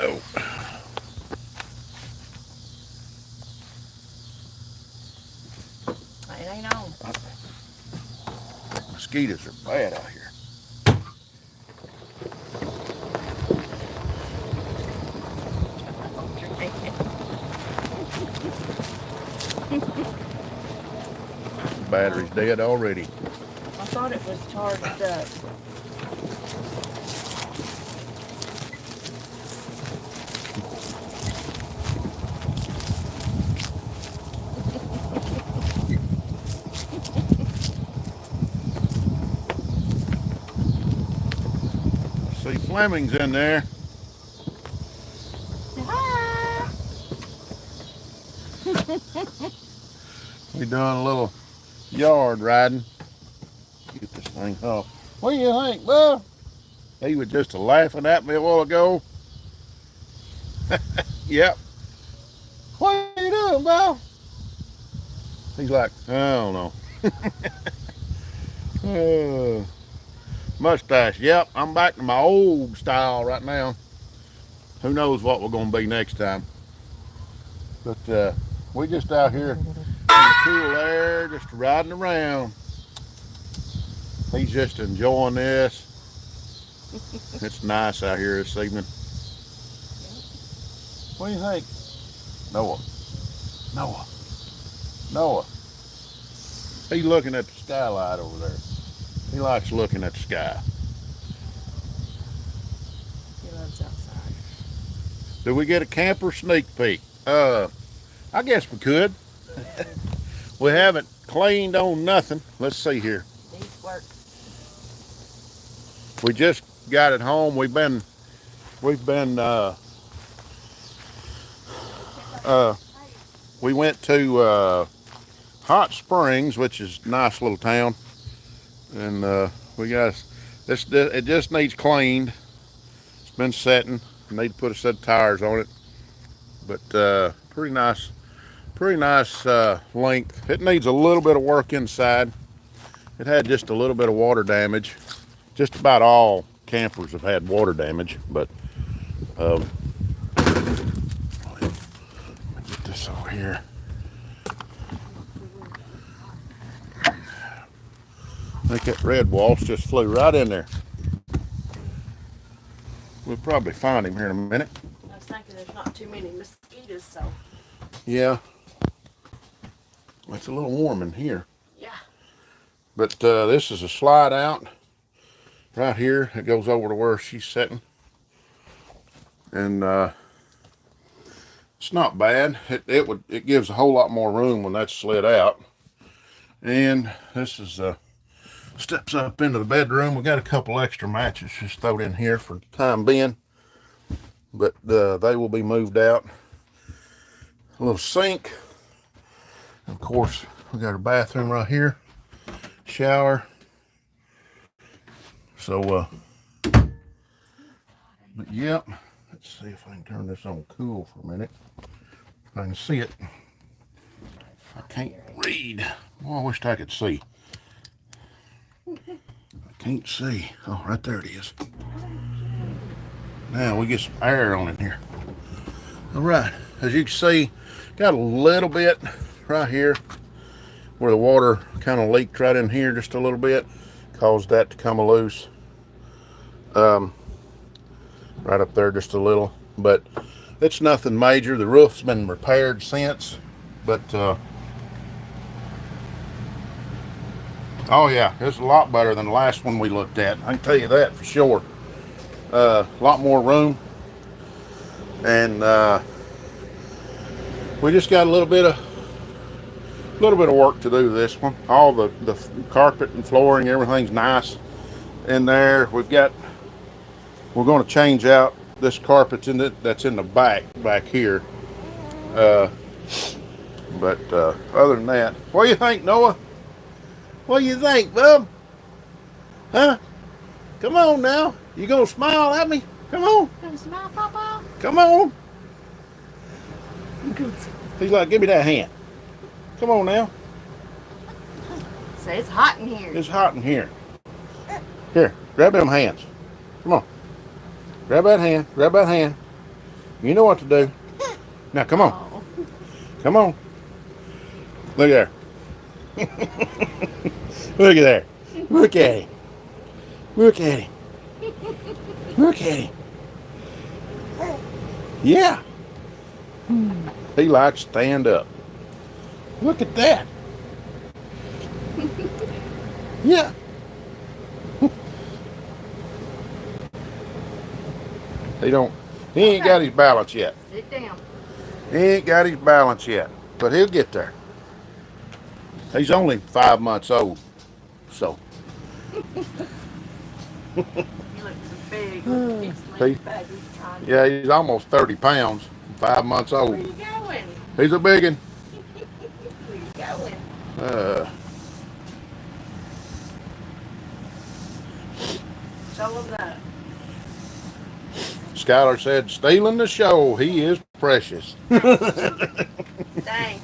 Oh, It ain't on. mosquitoes are bad out here. Battery's dead already. I thought it was charged up. See, Fleming's in there. Hi. We doing a little yard riding. Get this thing off. What do you think, Bub? He was just laughing at me a while ago. Yep. What are you doing, Bub? He's like, I don't know. Uh, mustache. Yep, I'm back to my old style right now. Who knows what we're going to be next time. But we just out here in the cool air, just riding around. He's just enjoying this. It's nice out here this evening. What do you think? Noah. Noah. Noah. He's looking at the skylight over there. He likes looking at the sky. He loves outside. Do we get a camper sneak peek? I guess we could. We haven't cleaned on nothing. Let's see here. Needs work. We just got it home. We've been we went to Hot Springs, which is a nice little town, and we got this. It just needs cleaned. It's been setting. Need to put a set of tires on it, but pretty nice length. It needs a little bit of work inside. It had just a little bit of water damage. Just about all campers have had water damage, but let me get this over here. I think that red wasp just flew right in there. We'll probably find him here in a minute. I was thinking there's not too many mosquitoes, so Yeah, it's a little warm in here. yeah. But this is a slide out right here. It goes over to where she's sitting. And it's not bad. It gives a whole lot more room when that's slid out. And this is steps up into the bedroom. We got a couple extra matches just thrown in here for the time being, but they will be moved out. A little sink. Of course, we got our bathroom right here. Shower. So, but yep. Let's see if I can turn this on cool for a minute. If I can see it. I can't read. Oh, I wish I could see. I can't see. Oh, right there it is. Now we get some air on in here. All right. As you can see, got a little bit right here where the water kind of leaked right in here just a little bit. Caused that to come loose. Right up there just a little. But it's nothing major. The roof's been repaired since. But oh yeah, it's a lot better than the last one we looked at. I can tell you that for sure. A lot more room, and we just got a little bit of work to do this one. All the carpet and flooring, everything's nice in there. We're going to change out this carpet that's in the back here. But other than that, what do you think, Noah? What do you think, bub? Huh? Come on now. You gonna smile at me? Come on. Gonna smile, Papa? Come on. He's like, give me that hand. Come on now. Say it's hot in here. It's hot in here. Here, grab them hands. Come on. Grab that hand. Grab that hand. You know what to do. Now, come on. Oh. Come on. Look there. Look at there. Look at him. Look at him. Look at him. Yeah. He likes to stand up. Look at that. Yeah. He ain't got his balance yet. Sit down. He ain't got his balance yet, but he'll get there. He's only 5 months old, so. He looks so big. He, yeah, he's almost 30 pounds, 5 months Where old. you going? He's a big one. Where you going? Show him that. Skylar said, stealing the show. He is precious. Thank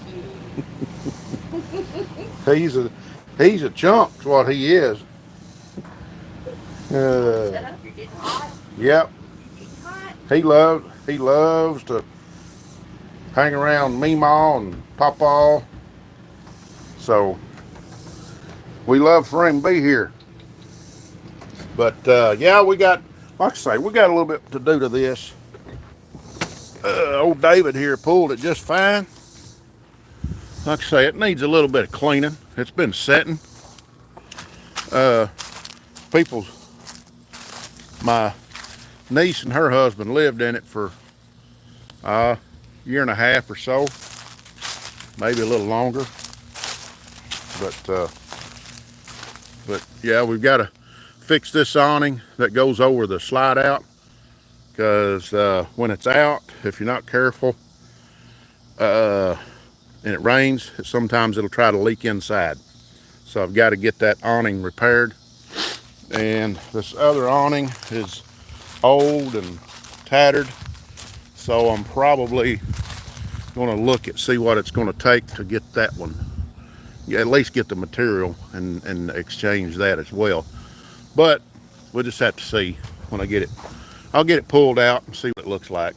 you. He's a chump, is what he is. Set up, you're getting hot. Yep. You're getting hot. He loves to hang around Meemaw and Pawpaw. So we love for him to be here. But yeah, we got, like I say, we got a little bit to do to this. Old David here pulled it just fine. Like I say, it needs a little bit of cleaning. It's been setting. My niece and her husband lived in it for a year and a half or so, maybe a little longer. But yeah, we've got to fix this awning that goes over the slide out, because when it's out, if you're not careful, and it rains, sometimes it'll try to leak inside. So I've got to get that awning repaired. And this other awning is old and tattered, so I'm probably going to look at see what it's going to take to get that one, at least get the material and exchange that as well. But we'll just have to see when I get it. I'll get it pulled out and see what it looks like.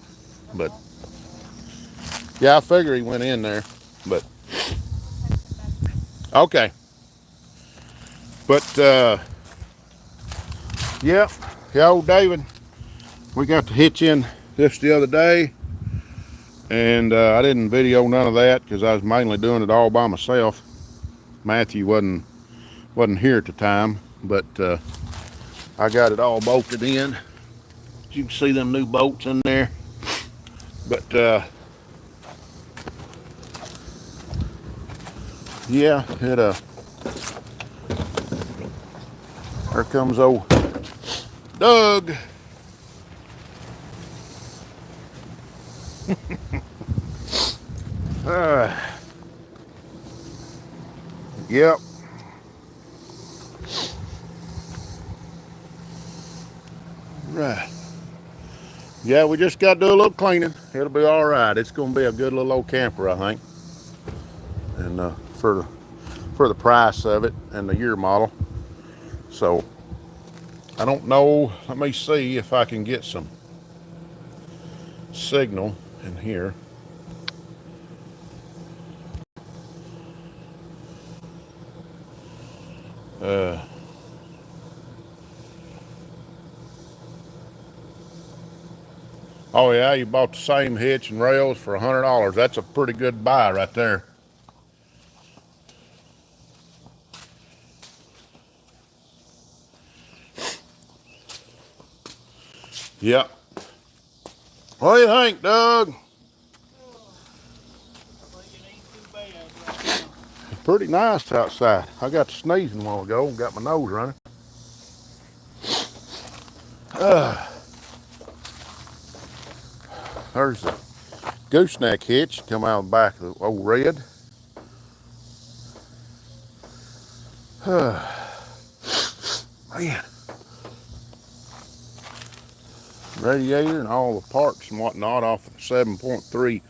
But yeah, I figure he went in there. But okay. But yeah, old David, we got to hitch in this the other day, and I didn't video none of that because I was mainly doing it all by myself. Matthew wasn't here at the time, but I got it all bolted in. You can see them new bolts in there. But yeah, here comes old Doug. Yep. Right. Yeah, we just got to do a little cleaning. It'll be all right. It's going to be a good little old camper, I think. And for the price of it and the year model. So I don't know. Let me see if I can get some signal in here. Oh yeah, you bought the same hitch and rails for $100. That's a pretty good buy right there. Yep. What do you think, Doug? Pretty nice outside. I got to sneezing a while ago and got my nose running. There's the gooseneck hitch come out of the back of the old red. Man. Radiator and all the parts and whatnot off of 7.3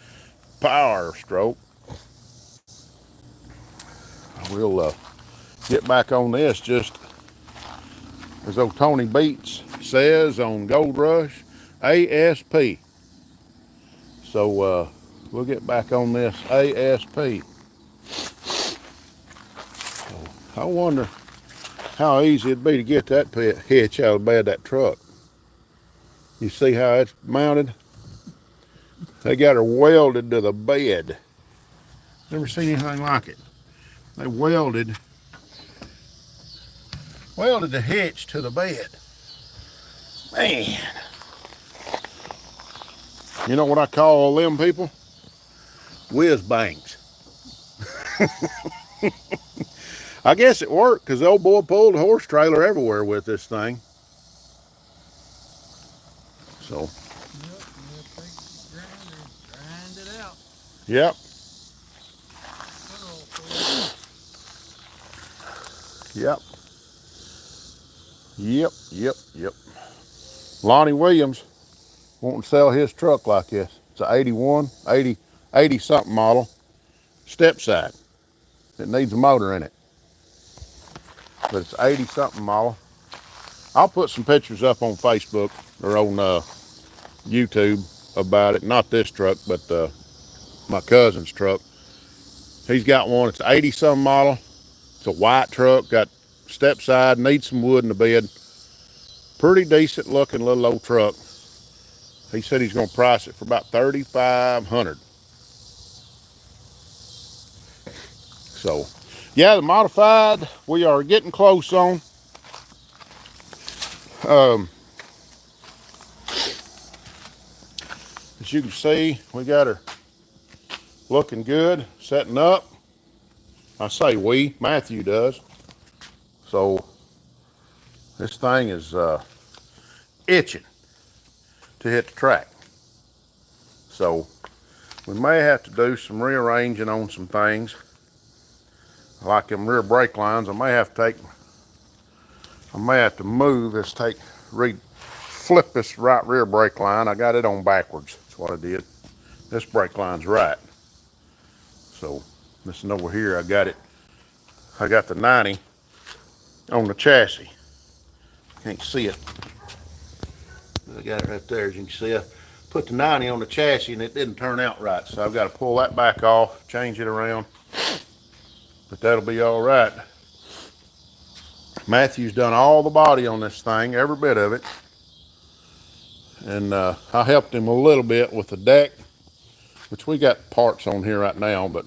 Power Stroke. We'll get back on this just as old Tony Beats says on Gold Rush, ASP. So we'll get back on this ASP. So I wonder how easy it'd be to get that hitch out of the bed of that truck. You see how it's mounted? They got her welded to the bed. Never seen anything like it. They welded the hitch to the bed. Man. You know what I call all them people? Whiz bangs. I guess it worked because the old boy pulled a horse trailer everywhere with this thing. So. Grind it out. Yep. Yep. Lonnie Williams wanting to sell his truck like this. It's an 80 something model, step side. It needs a motor in it, but it's 80 something model. I'll put some pictures up on Facebook or on YouTube about it. Not this truck, but my cousin's truck. He's got one. It's 80 something model. It's a white truck, got step side, needs some wood in the bed. Pretty decent looking little old truck. He said he's going to price it for about $3,500. So, yeah, the modified we are getting close on. As you can see, we got her looking good, setting up. I say we, Matthew does. So this thing is itching to hit the track. So we may have to do some rearranging on some things. Like them rear brake lines, I may have to move this, flip this right rear brake line. I got it on backwards, that's what I did. This brake line's right. So listen over here, I got the 90 on the chassis. Can't see it. I got it right there, as you can see. I put the 90 on the chassis and it didn't turn out right. So I've got to pull that back off, change it around. But that'll be all right. Matthew's done all the body on this thing, every bit of it. And I helped him a little bit with the deck, which we got parts on here right now, but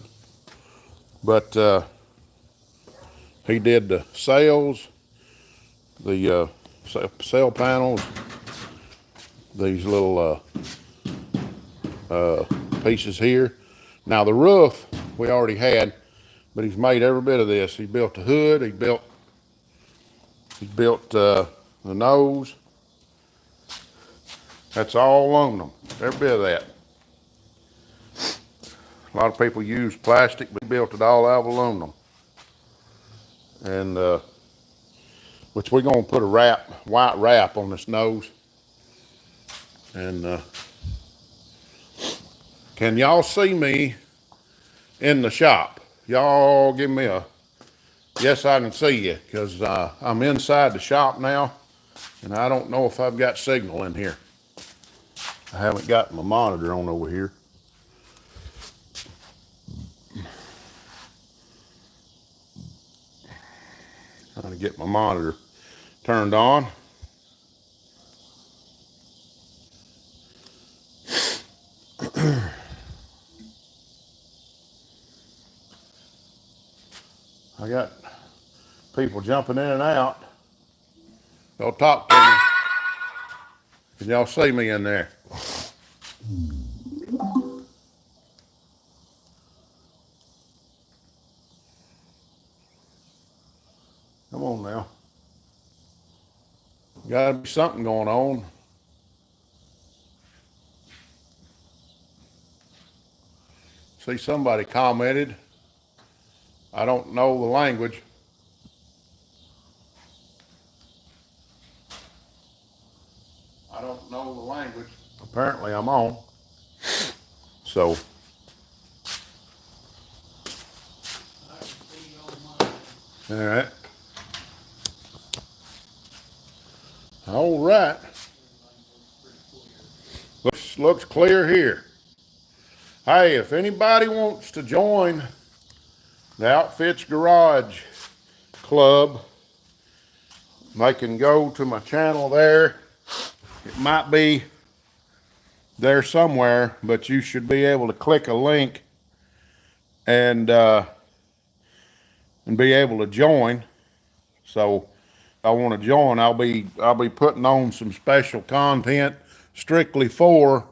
he did the sails, the sail panels, these little pieces here. Now the roof we already had, but he's made every bit of this. He built the hood, he built the nose. That's all aluminum, every bit of that. A lot of people use plastic, but he built it all out of aluminum. And which we're gonna put a white wrap on this nose. And can y'all see me in the shop? Y'all give me a yes, I can see you, because I'm inside the shop now, and I don't know if I've got signal in here. I haven't got my monitor on over here. Trying to get my monitor turned on. I got people jumping in and out. Y'all talk to me. Can y'all see me in there? Come on now. Gotta be something going on. See, somebody commented. I don't know the language. I don't know the language. Apparently I'm on. So. All right. All right. Looks clear here. Hey, if anybody wants to join the Outfits Garage Club, they can go to my channel there. It might be there somewhere, but you should be able to click a link and be able to join. So if I want to join, I'll be putting on some special content strictly for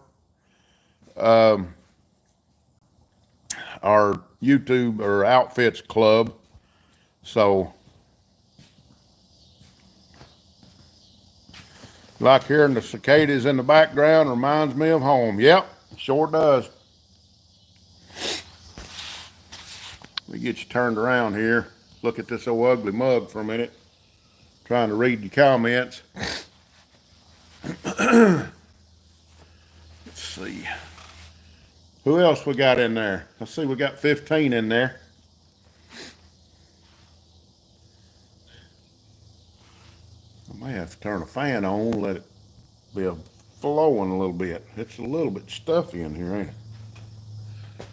our YouTube or Outfits Club. So like hearing the cicadas in the background reminds me of home. Yep, sure does. Let me get you turned around here. Look at this old ugly mug for a minute. Trying to read your comments. Let's see. Who else we got in there? Let's see, we got 15 in there. I may have to turn a fan on, let it be flowing a little bit. It's a little bit stuffy in here, ain't it?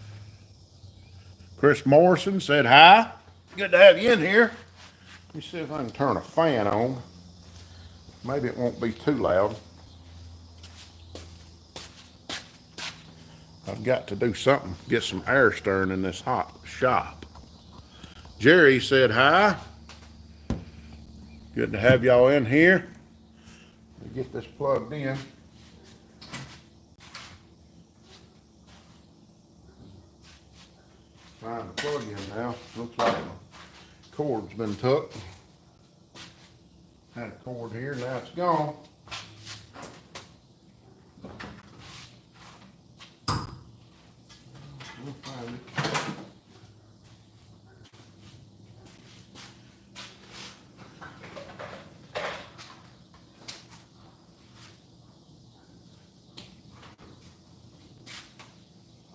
Chris Morrison said hi. Good to have you in here. Let me see if I can turn a fan on. Maybe it won't be too loud. I've got to do something, get some air stirring in this hot shop. Jerry said hi. Good to have y'all in here. Let me get this plugged in. Trying to plug in now. Looks like the cord's been took. Had a cord here, now it's gone. We'll find it.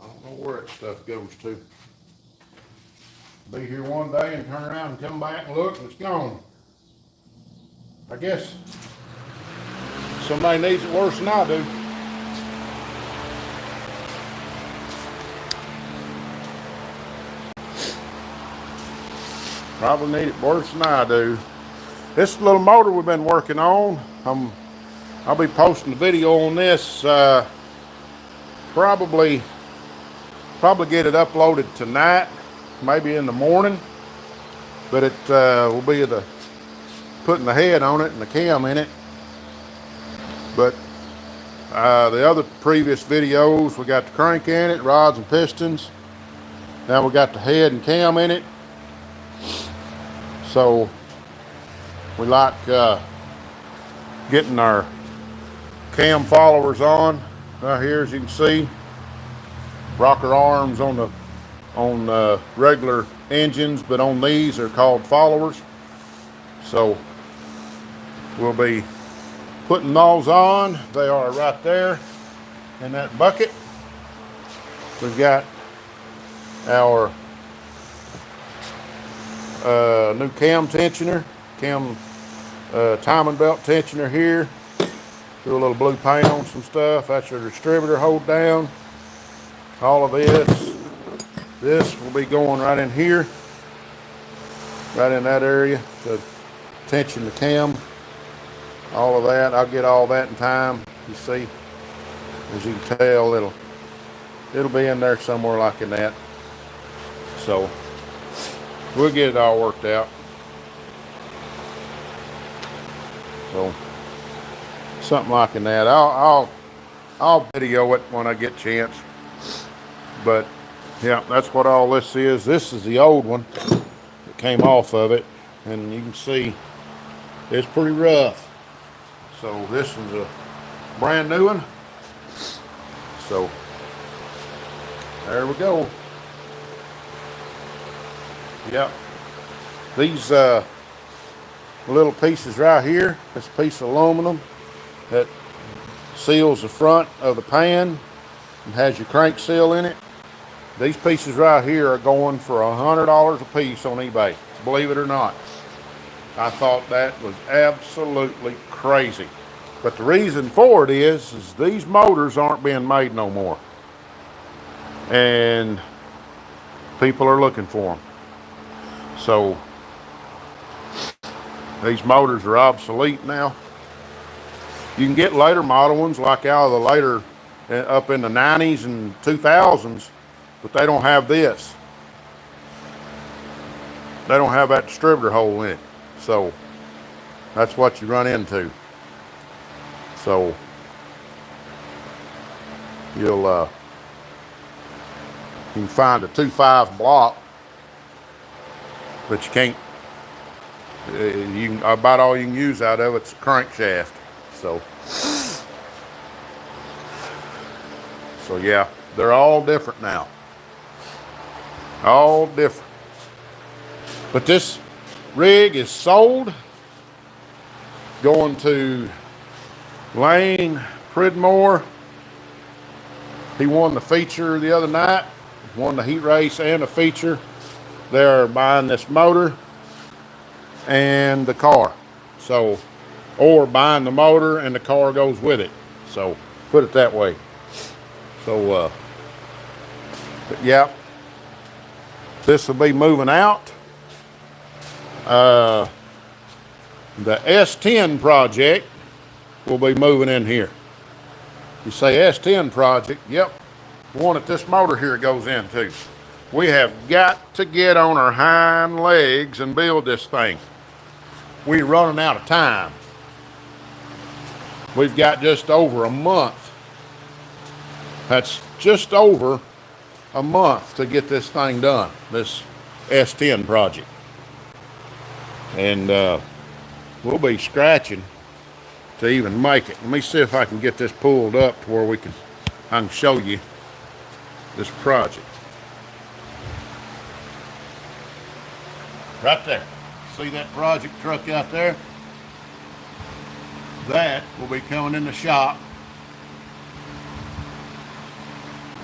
I don't know where that stuff goes to. Be here one day and turn around and come back and look and it's gone. I guess somebody needs it worse than I do. Probably need it worse than I do. This little motor we've been working on, I'll be posting a video on this, probably get it uploaded tonight, maybe in the morning. But it will be putting the head on it and the cam in it. But the other previous videos, we got the crank in it, rods and pistons. Now we got the head and cam in it. So we like getting our cam followers on right here, as you can see. Rocker arms on regular engines, but on these they're called followers. So we'll be putting those on. They are right there in that bucket. We've got our new cam tensioner, timing belt tensioner here. Do a little blue paint on some stuff. That's your distributor hold down. All of this will be going right in here, right in that area to tension the cam. All of that, I'll get all that in time. You see, as you can tell, it'll be in there somewhere like in that. So we'll get it all worked out. So something like in that. I'll video it when I get a chance. But yeah, that's what all this is. This is the old one that came off of it, and you can see it's pretty rough. So this is a brand new one. So there we go. Yep. These little pieces right here, this piece of aluminum that seals the front of the pan and has your crank seal in it. These pieces right here are going for $100 a piece on eBay, believe it or not. I thought that was absolutely crazy. But the reason for it is these motors aren't being made no more. and people are looking for them. So these motors are obsolete now. You can get later model ones like out of the later up in the 90s and 2000s, but they don't have this. They don't have that distributor hole in it. So that's what you run into. So you'll you can find a 2.5 block, but you can't. You can, about all you can use out of it's a crankshaft. So yeah, they're all different now. All different. But this rig is sold. Going to Lane Pridmore. He won the feature the other night. Won the heat race and the feature. They're buying this motor and the car. So, or buying the motor and the car goes with it. So, put it that way. So, but yeah, this will be moving out. The S10 project will be moving in here. You say S10 project, yep, the one that this motor here goes into. We have got to get on our hind legs and build this thing. We're running out of time. We've got just over a month. That's just over a month to get this thing done, this S10 project. And we'll be scratching to even make it. Let me see if I can get this pulled up to where I can show you this project. Right there. See that project truck out there? That will be coming in the shop.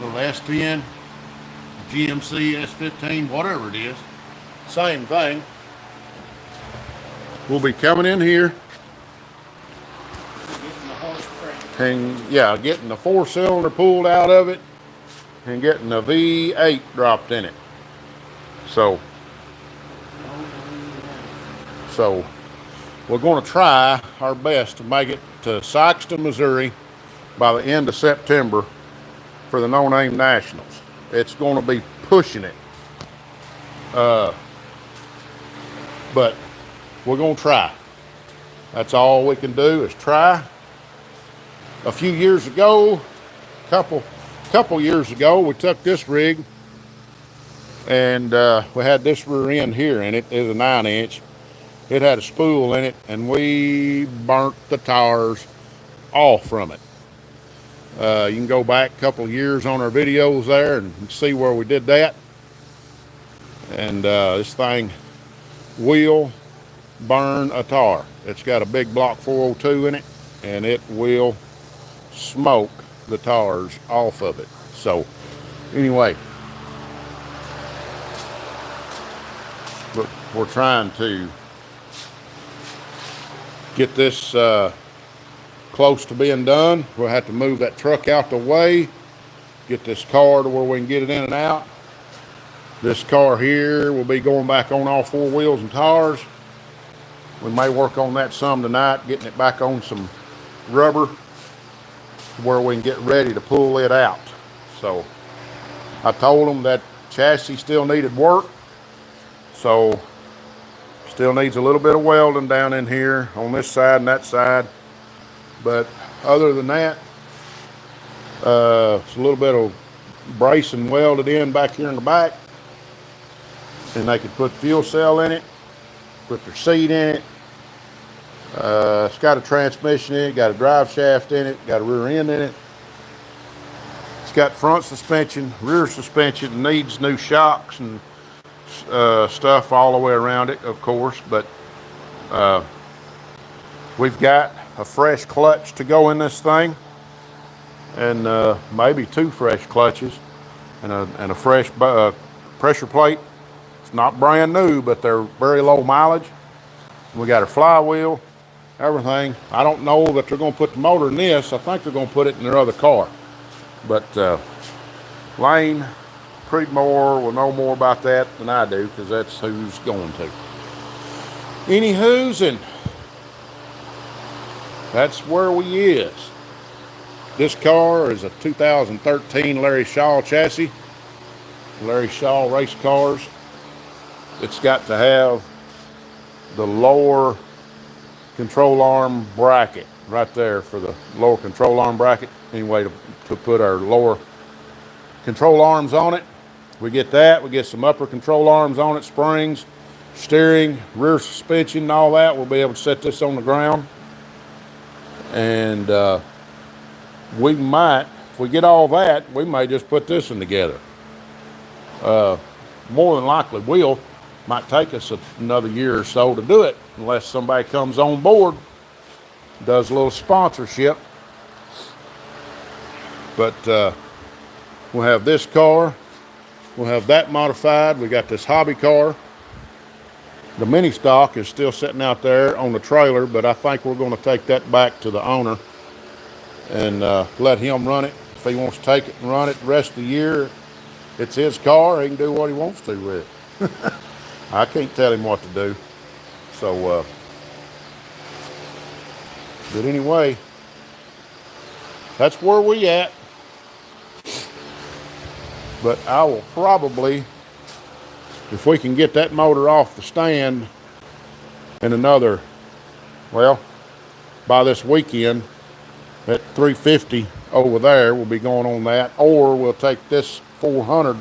Little S10, GMC S15, whatever it is. Same thing. We'll be coming in here. And yeah, getting the 4-cylinder pulled out of it and getting the V8 dropped in it. So we're going to try our best to make it to Sikeston, Missouri by the end of September for the No Name Nationals. It's going to be pushing it. But we're going to try. That's all we can do is try. A few years ago, couple years ago, we took this rig and we had this rear end here in it. It was a 9-inch. It had a spool in it, and we burnt the tires off from it. You can go back a couple of years on our videos there and see where we did that. And this thing will burn a tire. It's got a big block 402 in it, and it will smoke the tires off of it. So anyway, but we're trying to get this close to being done. We'll have to move that truck out the way, get this car to where we can get it in and out. This car here will be going back on all 4 wheels and tires. We may work on that some tonight, getting it back on some rubber to where we can get ready to pull it out. So I told them that chassis still needed work. So still needs a little bit of welding down in here on this side and that side. But other than that, it's a little bit of bracing welded in back here in the back. And they could put fuel cell in it, put their seat in it. It's got a transmission in it, got a drive shaft in it, got a rear end in it. It's got front suspension, rear suspension, needs new shocks and stuff all the way around it, of course. But we've got a fresh clutch to go in this thing, and maybe 2 fresh clutches, and a fresh pressure plate. It's not brand new, but they're very low mileage. We got a flywheel, everything. I don't know that they're going to put the motor in this. I think they're going to put it in their other car. But Lane Creedmoor will know more about that than I do because that's who's going to. Anywho's, and that's where we is. This car is a 2013 Larry Shaw chassis. Larry Shaw race cars. It's got to have the lower control arm bracket right there for the lower control arm bracket. Anyway, to put our lower control arms on it. We get that. We get some upper control arms on it, springs, steering, rear suspension, and all that. We'll be able to set this on the ground. And we might, if we get all that, we may just put this one together. More than likely will. Might take us another year or so to do it, unless somebody comes on board, does a little sponsorship. But we'll have this car. We'll have that modified. We got this hobby car. The mini stock is still sitting out there on the trailer, but I think we're going to take that back to the owner and let him run it. If he wants to take it and run it the rest of the year, it's his car. He can do what he wants to with it. I can't tell him what to do. So, but anyway, that's where we at. But I will probably, if we can get that motor off the stand in another, well, by this weekend, that 350 over there will be going on that, or we'll take this 400.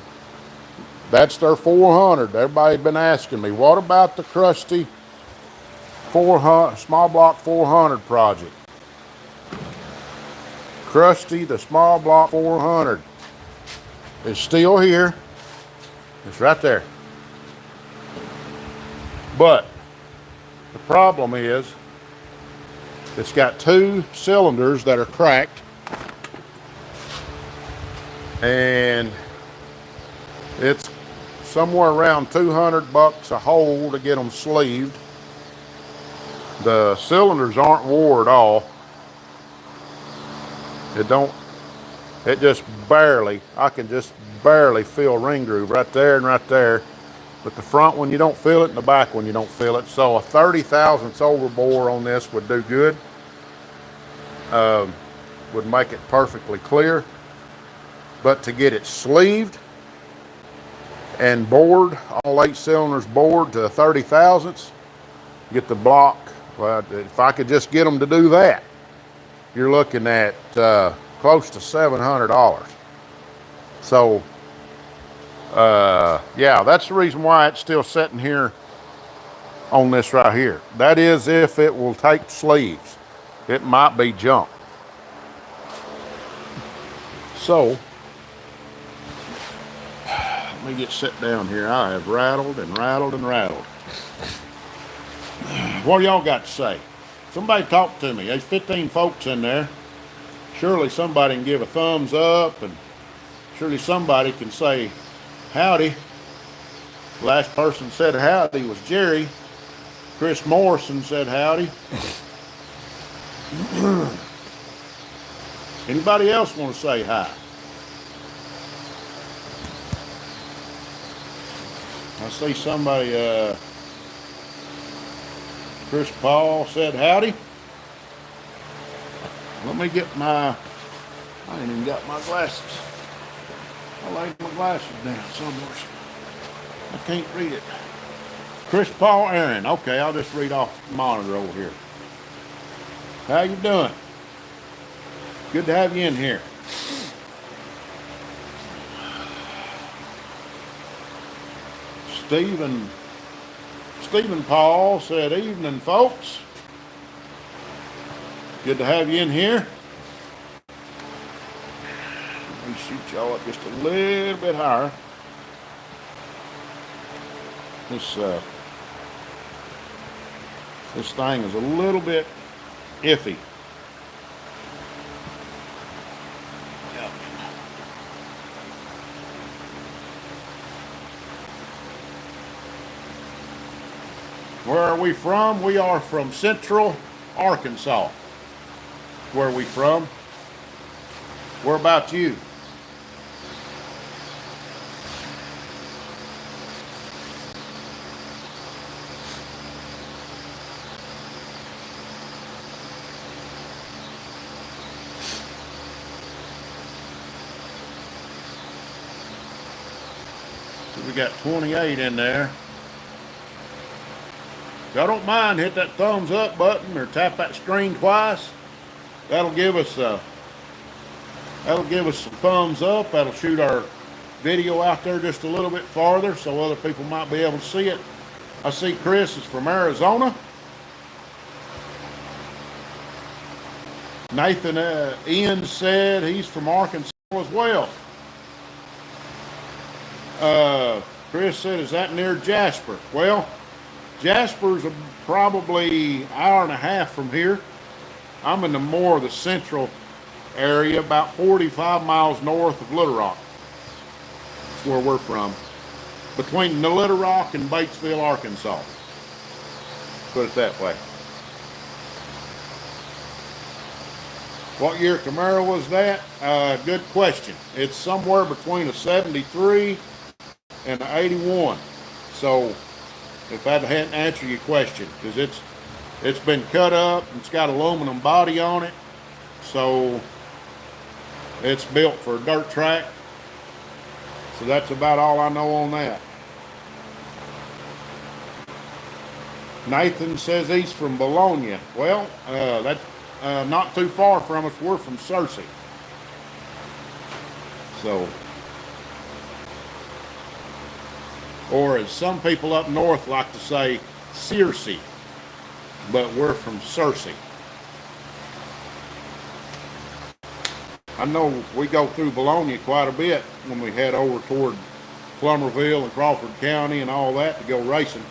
That's their 400. Everybody's been asking me, what about the Krusty 400 small block 400 project? Krusty, the small block 400 is still here. It's right there. But the problem is it's got two cylinders that are cracked, and it's somewhere around $200 a hole to get them sleeved. The cylinders aren't wore at all. It just barely, I can just barely feel ring groove right there and right there. But the front one, you don't feel it, and the back one, you don't feel it. So a 30 thousandths overbore on this would do good. Would make it perfectly clear. But to get it sleeved and bored, all 8 cylinders bored to 30 thousandths, get the block, well, if I could just get them to do that, you're looking at close to $700. So, yeah, that's the reason why it's still sitting here on this right here. That is if it will take sleeves. It might be junk. So, let me get set down here. I have rattled and rattled and rattled. What y'all got to say? Somebody talk to me. There's 15 folks in there. Surely somebody can give a thumbs up, and surely somebody can say howdy. Last person said howdy was Jerry. Chris Morrison said howdy. Anybody else want to say hi? I see somebody, Chris Paul said howdy. Let me get I ain't even got my glasses. I laid my glasses down somewhere. I can't read it. Chris Paul Aaron. Okay, I'll just read off the monitor over here. How you doing? Good to have you in here. Stephen Paul said, evening, folks. Good to have you in here. Let me shoot y'all up just a little bit higher. This thing is a little bit iffy. Where are we from? We are from Central Arkansas. Where are we from? Where about you? We got 28 in there. If y'all don't mind, hit that thumbs up button or tap that screen twice. That'll give us some thumbs up. That'll shoot our video out there just a little bit farther so other people might be able to see it. I see Chris is from Arizona. Nathan Ian said he's from Arkansas as well. Chris said, is that near Jasper? Well, Jasper's probably an hour and a half from here. I'm in the more of the central area, about 45 miles north of Little Rock. That's where we're from. Between Little Rock and Batesville, Arkansas. Put it that way. What year Camaro was that? Good question. It's somewhere between a 73 and an 81. So, if I hadn't answered your question, because it's been cut up, and it's got aluminum body on it, so it's built for a dirt track. So that's about all I know on that. Nathan says he's from Bologna. Well, that's not too far from us. We're from Searcy. So, or as some people up north like to say, Searcy, but we're from Searcy. I know we go through Bologna quite a bit when we head over toward Plummerville and Crawford County and all that to go racing.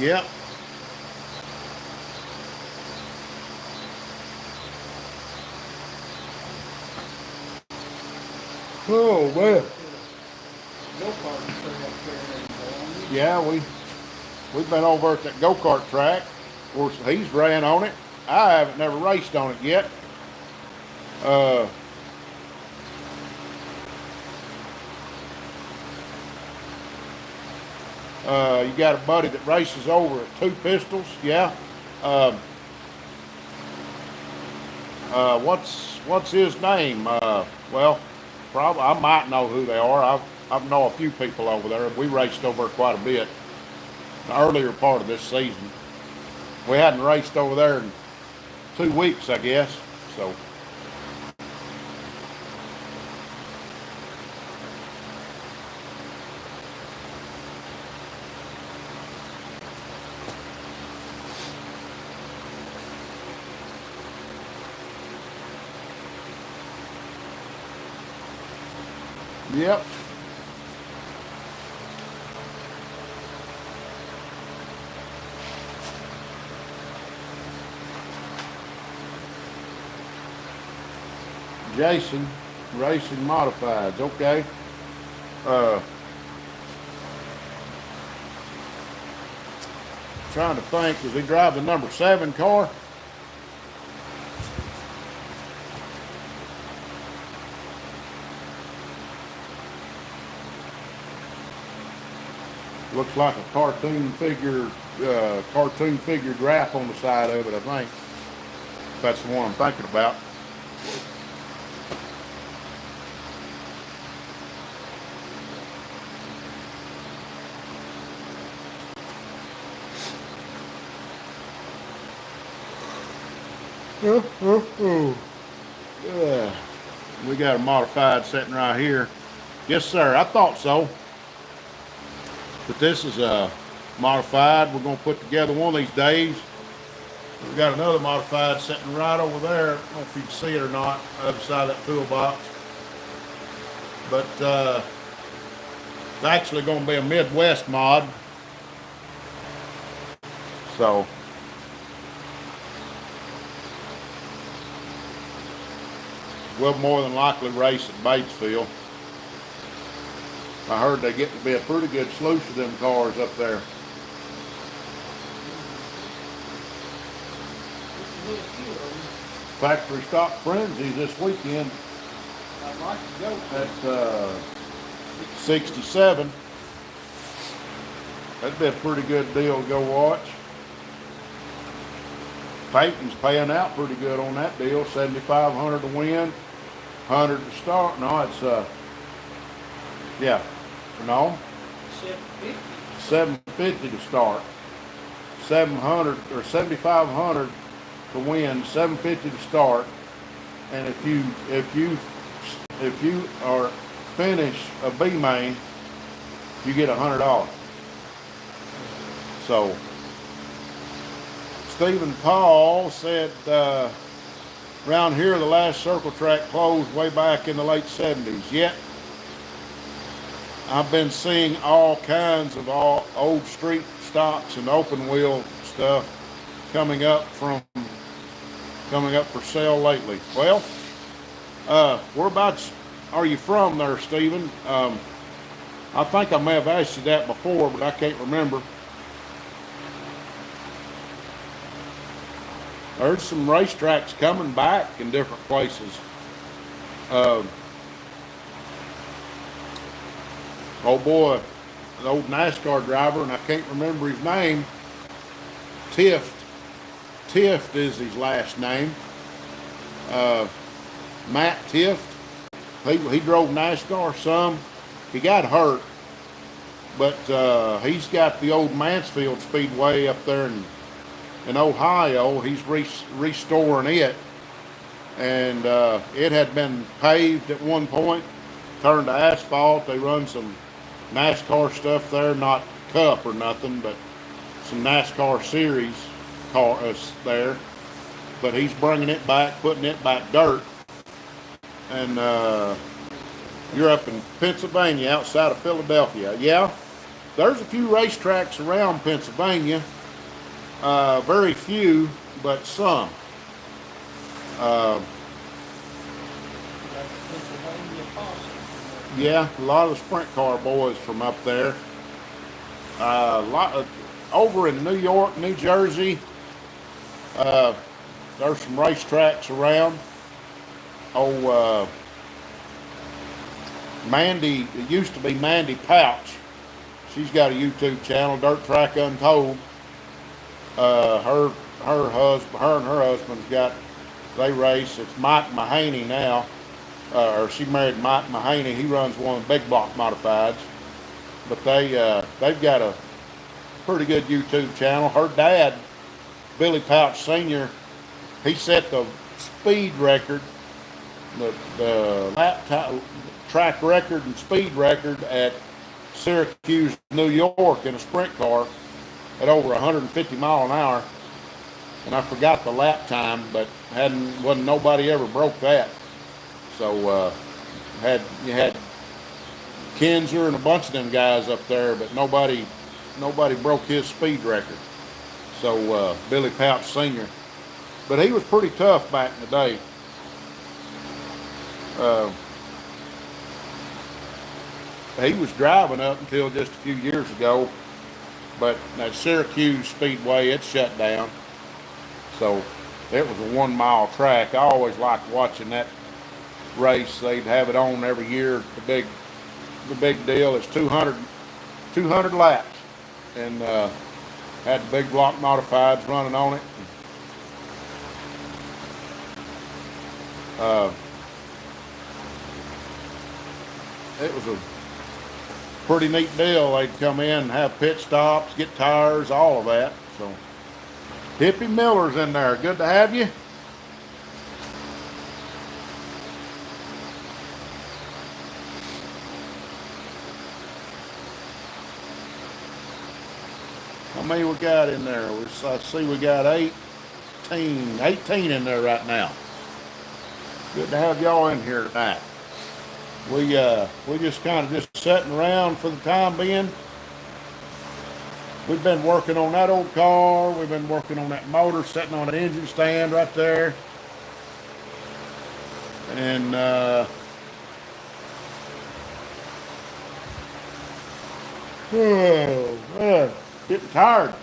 Yep. Oh man. Yeah, we've been over at that go-kart track. Of course, he's ran on it. I haven't never raced on it yet. You got a buddy that races over at Two Pistols, yeah. What's his name? Well, probably I might know who they are. I know a few people over there. We raced over quite a bit the earlier part of this season. We hadn't raced over there in 2 weeks, I guess. So. Yep. Jason Racing Modifieds, okay. Trying to think, does he drive the number 7 car? Looks like a cartoon figure wrap on the side of it, I think. That's the one I'm thinking about. Yeah. We got a modified sitting right here. Yes, sir. I thought so. But this is a modified we're going to put together one of these days. We've got another modified sitting right over there. I don't know if you can see it or not, other side of that toolbox. But it's actually going to be a Midwest mod. So we'll more than likely race at Batesville. I heard they get to be a pretty good sluice of them cars up there. Factory Stock Frenzy this weekend. I'd like to go at 67. That'd be a pretty good deal to go watch. Peyton's paying out pretty good on that deal. 7,500 to win, 100 to start. No, it's yeah, no, 750. 750 to start. 700 or 7,500 to win, 750 to start. And if you are finish a B main, you get $100. So Stephen Paul said around here the last circle track closed way back in the late 70s. Yet I've been seeing all kinds of old street stocks and open wheel stuff coming up for sale lately. Well, whereabouts are you from there, Stephen? I think I may have asked you that before, but I can't remember. There's some racetracks coming back in different places. Oh boy, the old NASCAR driver, and I can't remember his name. Tift is his last name. Matt Tift. He drove NASCAR some. He got hurt, but he's got the old Mansfield Speedway up there in Ohio. He's restoring it, and it had been paved at one point, turned to asphalt. They run some NASCAR stuff there, not Cup or nothing, but some NASCAR series cars there. But he's bringing it back, putting it back dirt, and you're up in Pennsylvania, outside of Philadelphia. Yeah, there's a few racetracks around Pennsylvania. Very few, but some. Yeah, a lot of the sprint car boys from up there. Over in New York, New Jersey, there's some racetracks around. Mandy, it used to be Mandy Pouch. She's got a YouTube channel, Dirt Track Untold. Her and her husband's they race. It's Mike Mahaney now, or she married Mike Mahaney. He runs one of the big block modifieds, but they've got a pretty good YouTube channel. Her dad, Billy Pouch Sr., he set the speed record, the lap track record and speed record at Syracuse, New York in a sprint car at over 150 mile an hour. And I forgot the lap time, but wasn't nobody ever broke that. So you had Kinzer and a bunch of them guys up there, but nobody broke his speed record. So Billy Pouch Sr. But he was pretty tough back in the day. He was driving up until just a few years ago, but that Syracuse Speedway, it shut down. So it was a 1 mile track. I always liked watching that race. They'd have it on every year. The big deal is 200 laps, and had the big block modifieds running on it. It was a pretty neat deal. They'd come in and have pit stops, get tires, all of that. So Hippie Miller's in there. Good to have you. How many we got in there? I see we got 18 in there right now. Good to have y'all in here tonight. We just kind of just sitting around for the time being. We've been working on that old car. We've been working on that motor, sitting on an engine stand right there. And getting tired.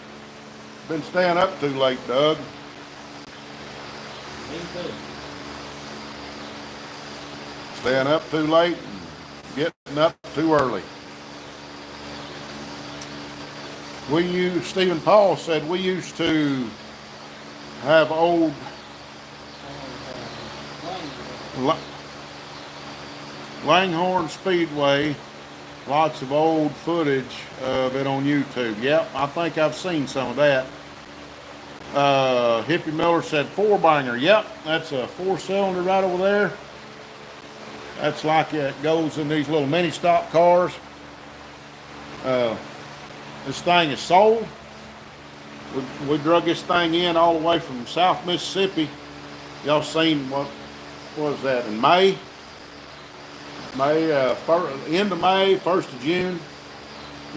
Been staying up too late, Doug. Me too. Staying up too late and getting up too early. Stephen Paul said we used to have old La- Langhorne Speedway, lots of old footage of it on YouTube. Yep, I think I've seen some of that. Hippie Miller said four banger. Yep, that's a 4-cylinder right over there. That's like it goes in these little mini stock cars. This thing is sold. We drug this thing in all the way from South Mississippi. Y'all seen what was that in May? End of May, 1st of June.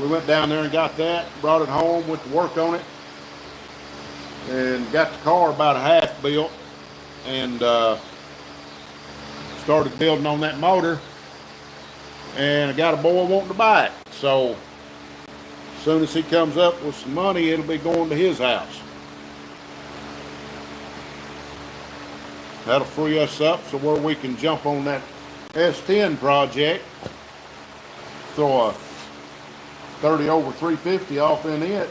We went down there and got that, brought it home, went to work on it, and got the car about a half built, and started building on that motor, and I got a boy wanting to buy it. So as soon as he comes up with some money, it'll be going to his house. That'll free us up so where we can jump on that S10 project, throw a 30 over 350 off in it,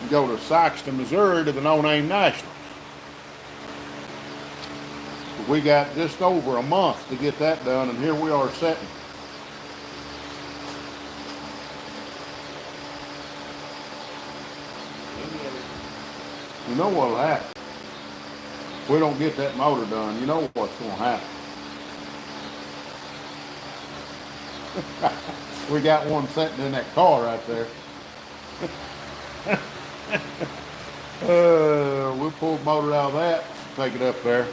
and go to Sikeston, Missouri to the No Name Nationals. We got just over a month to get that done, and here we are sitting. You know what'll happen? If we don't get that motor done, you know what's going to happen. We got one sitting in that car right there. We'll pull the motor out of that, take it up there.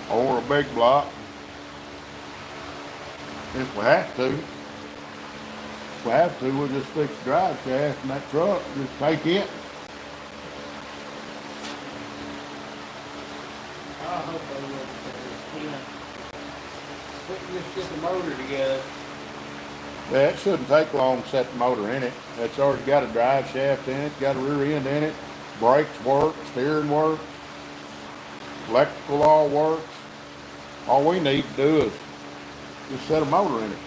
Or a big block. If we have to. If we have to, we'll just fix the drive shaft in that truck, just take it. I hope they will, because just get the motor together. Yeah, it shouldn't take long to set the motor in it. It's already got a drive shaft in it, got a rear end in it, brakes work, steering works, electrical all works. All we need to do is just set a motor in it.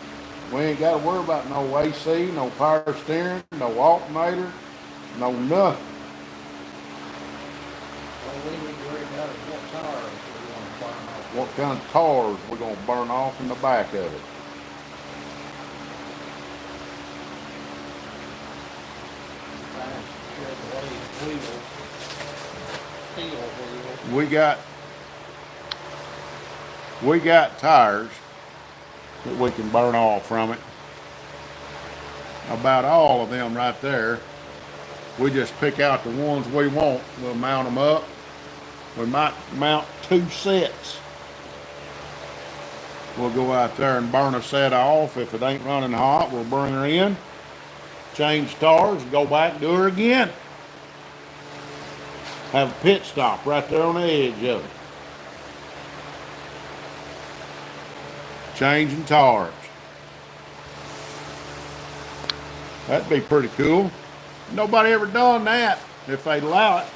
We ain't got to worry about no AC, no power steering, no alternator, no nothing. All we need to worry about is what tires we want to burn off. What kind of tars we're going to burn off in the back of it. We got tires that we can burn off from it. About all of them right there. We just pick out the ones we want. We'll mount them up. We might mount 2 sets. We'll go out there and burn a set off. If it ain't running hot, we'll bring her in, change tires, and go back and do her again. Have a pit stop right there on the edge of it. Changing tires. That'd be pretty cool. Nobody ever done that if they'd allow it.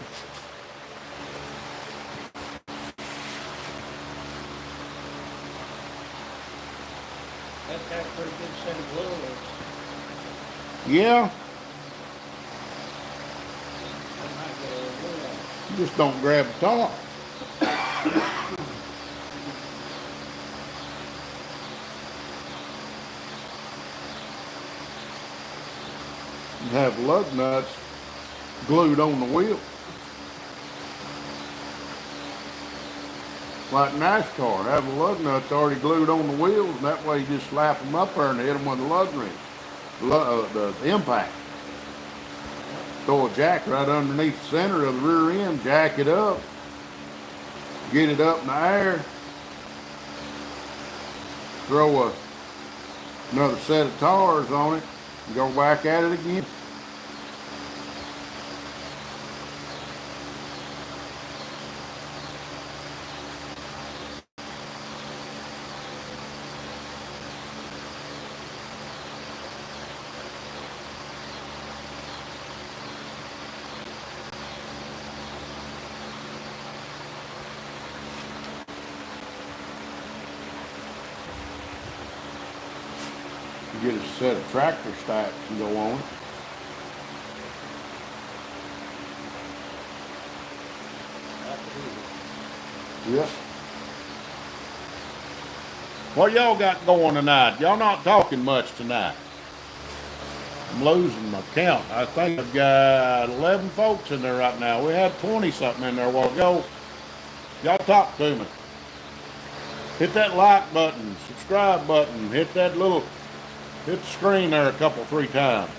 That's got a pretty good set of wheels. Yeah, That might get a little wheel. you just don't grab the top. You have lug nuts glued on the wheel. Like NASCAR, have the lug nuts already glued on the wheels, and that way you just slap them up there and hit them with the lug wrench, the impact. Throw a jack right underneath the center of the rear end, jack it up, get it up in the air, throw another set of tires on it, and go back at it again. You get a set of tractor stacks and go on it. Yep. What y'all got going tonight? Y'all not talking much tonight. I'm losing my count. I think I've got 11 folks in there right now. We had 20 something in there a while ago. Y'all talk to me. Hit that like button, subscribe button, hit the screen there a couple, 3 times.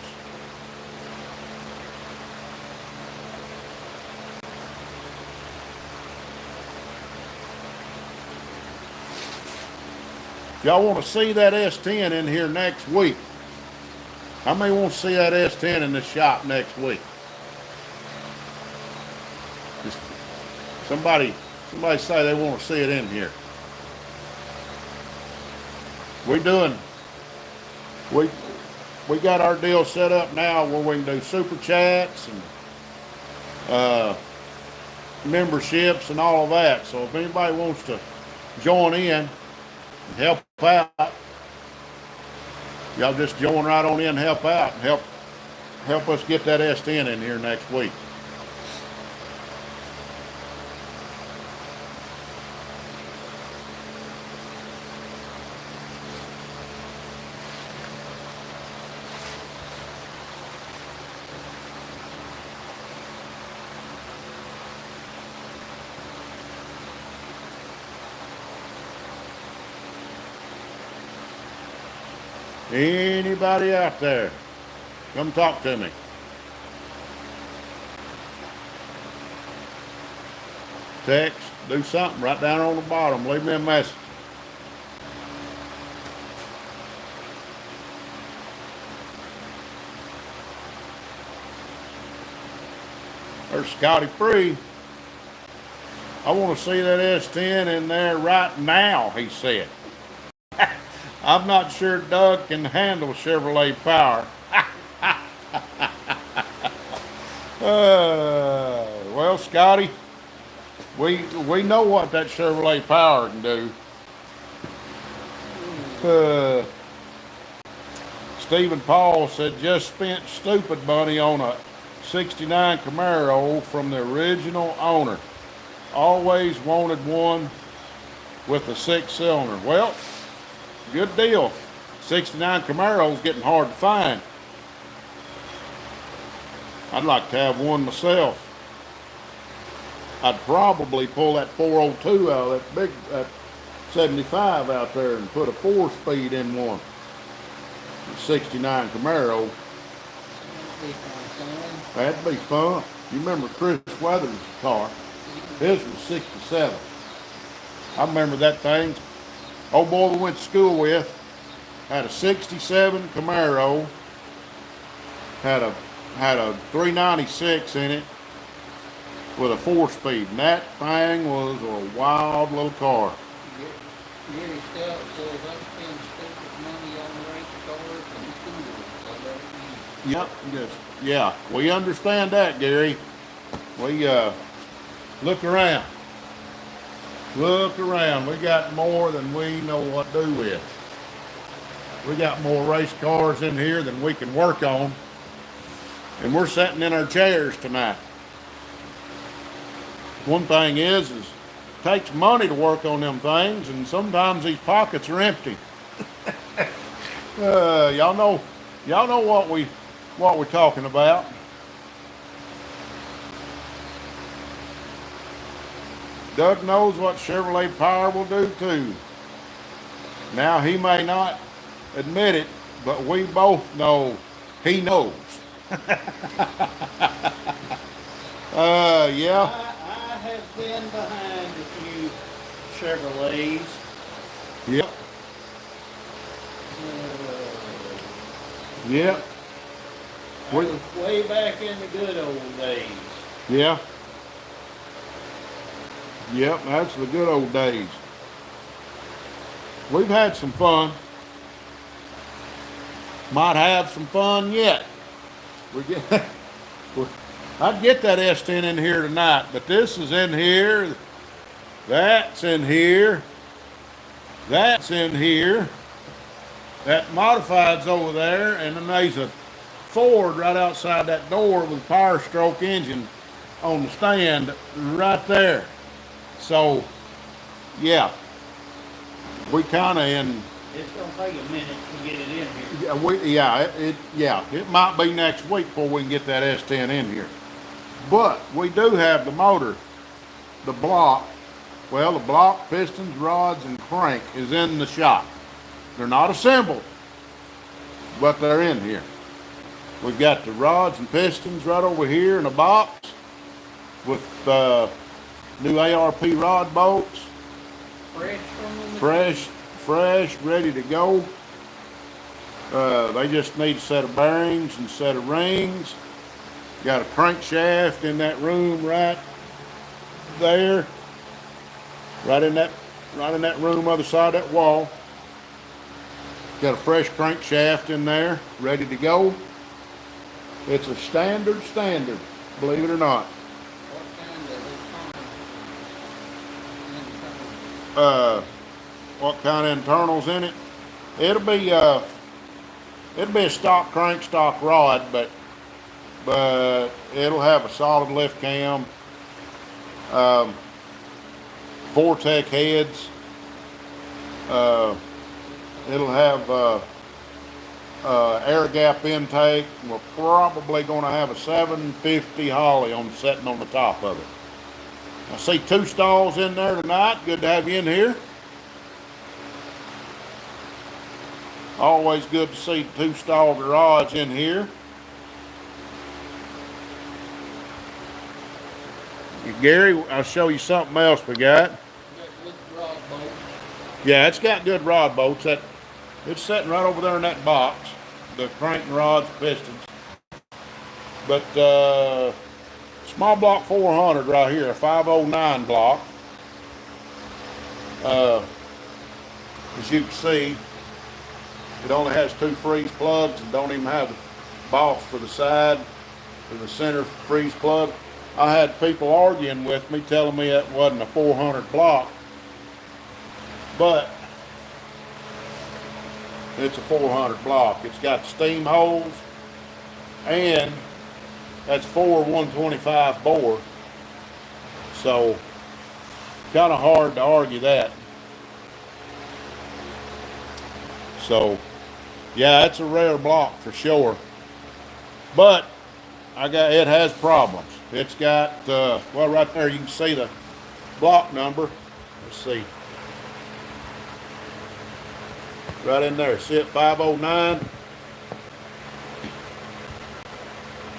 Y'all want to see that S10 in here next week? How many want to see that S10 in the shop next week? Just somebody say they want to see it in here. We got our deal set up now where we can do super chats and memberships and all of that. So if anybody wants to join in and help out, y'all just join right on in and help out and help us get that S10 in here next week. Anybody out there? Come talk to me. Text, do something right down on the bottom. Leave me a message. There's Scotty Free. I want to see that S10 in there right now, he said. I'm not sure Doug can handle Chevrolet power. Well, Scotty, we know what that Chevrolet power can do. Stephen Paul said just spent stupid money on a 69 Camaro from the original owner. Always wanted one with a 6-cylinder. Well, good deal. 69 Camaro's getting hard to find. I'd like to have one myself. I'd probably pull that 402 out of that 75 out there and put a 4-speed in one. The 69 Camaro. That'd be fun. You remember Chris Weathers' car? His was 67. I remember that thing. Old boy we went to school with had a 67 Camaro, had a 396 in it with a 4-speed, and that thing was a wild little car. Gary Stout says I spend stupid money on race cars and schools. Yep, yeah, we understand that, Gary. We look around. Look around. We got more than we know what to do with. We got more race cars in here than we can work on. And we're sitting in our chairs tonight. One thing is it takes money to work on them things, and sometimes these pockets are empty. Y'all know what we're talking about. Doug knows what Chevrolet power will do too. Now he may not admit it, but we both know he knows. Yeah. I have been behind a few Chevrolets. Yep. Yep. I was way back in the good old days. Yeah. Yep, that's the good old days. We've had some fun. Might have some fun yet. I'd get that S10 in here tonight, but this is in here. That's in here. That's in here. That modified's over there, and then there's a Ford right outside that door with a Power Stroke engine on the stand right there. So, yeah, we kind of in. It's gonna take a minute to get it in here. It might be next week before we can get that S10 in here. But we do have the motor, the block. Well, the block, pistons, rods, and crank is in the shop. They're not assembled, but they're in here. We've got the rods and pistons right over here in a box with new ARP rod bolts, Fresh from the fresh, ready to go. They just need a set of bearings and a set of rings. Got a crankshaft in that room right there, right in that room other side of that wall. Got a fresh crankshaft in there, ready to go. It's a standard, believe it or not. What kind of What kind of internals in it? It'll be a stock crank, stock rod, but it'll have a solid lift cam, Vortec heads. It'll have air gap intake. We're probably going to have a 750 Holly setting on the top of it. I see 2 stalls in there tonight. Good to have you in here. Always good to see 2-stall garage in here. Gary, I'll show you something else we got. good rod bolts. Yeah, it's got good rod bolts. It's sitting right over there in that box. The crank and rods, pistons. But small block 400 right here, a 509 block. As you can see, it only has 2 freeze plugs and don't even have the boss for the side or the center freeze plug. I had people arguing with me, telling me that wasn't a 400 block, but it's a 400 block. It's got steam holes, and that's 4 125 bore. So, kind of hard to argue that. So, yeah, it's a rare block for sure. But it has problems. It's got well, right there you can see the block number. Let's see. Right in there. See it, 509.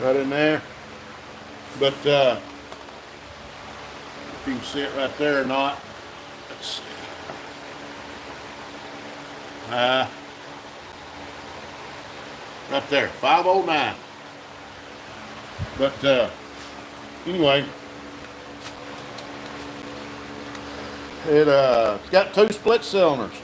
Right in there. But if you can see it right there or not. Let's see. Right there, 509. But anyway, it's got 2 split cylinders,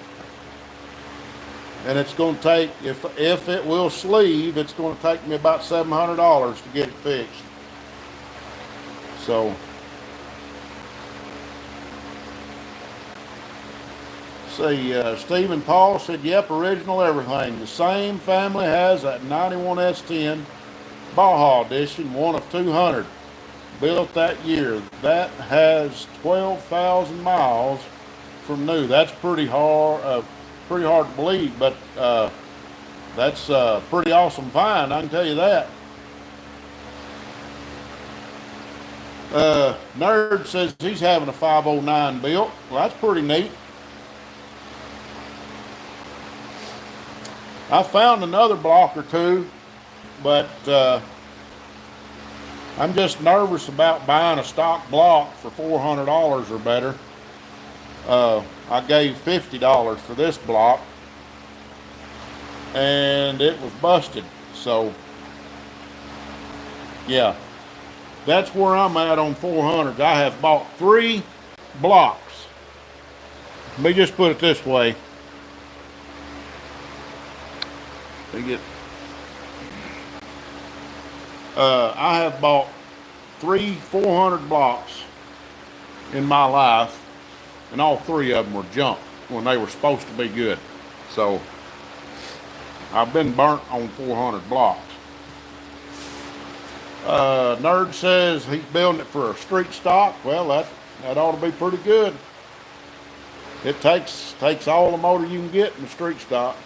and it's going to take, if it will sleeve, it's going to take me about $700 to get it fixed. So, see, Stephen Paul said, yep, original everything. The same family has that 91 S10 Baja Edition, one of 200, built that year. That has 12,000 miles from new. That's pretty hard to believe, but that's a pretty awesome find, I can tell you that. Nerd says he's having a 509 built. Well, that's pretty neat. I found another block or 2, but I'm just nervous about buying a stock block for $400 or better. I gave $50 for this block, and it was busted. So, yeah, that's where I'm at on 400s. I have bought 3 blocks. Let me just put it this way. I have bought 3 400 blocks in my life, and all 3 of them were junk when they were supposed to be good. So, I've been burnt on 400 blocks. Nerd says he's building it for a street stock. Well, that ought to be pretty good. It takes all the motor you can get in the street stock.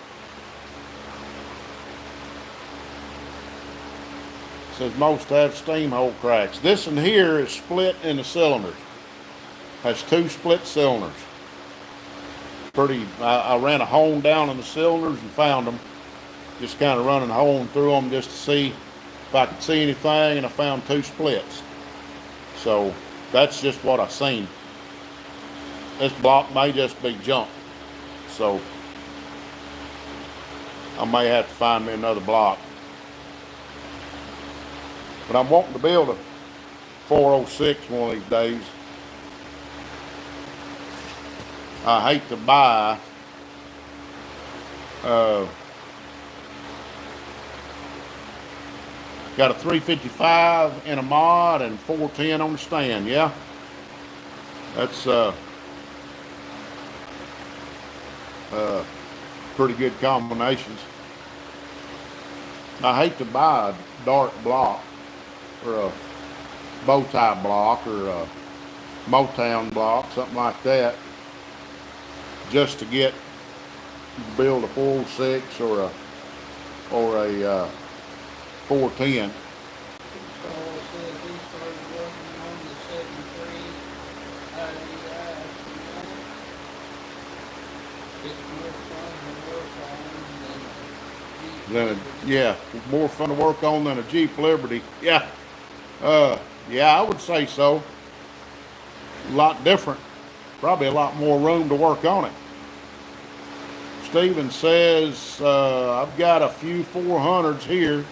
Says most have steam hole cracks. This one here is split in the cylinders. Has two split cylinders. I ran a hone down in the cylinders and found them. Just kind of running a hone through them just to see if I could see anything, and I found two splits. So that's just what I seen. This block may just be junk. So I may have to find me another block. But I'm wanting to build a 406 one of these days. I hate to buy got a 355 in a mod and 410 on the stand. Yeah, that's pretty good combinations. I hate to buy a dark block or a bow tie block or a Motown block, something like that, just to build a 406 or a 410. So it says he started working on the 73 IDI. It's more fun to work on than Yeah, more fun to work on than a Jeep Liberty. Yeah, yeah, I would say so. A lot different. Probably a lot more room to work on it. Steven says, I've got a few 400s here.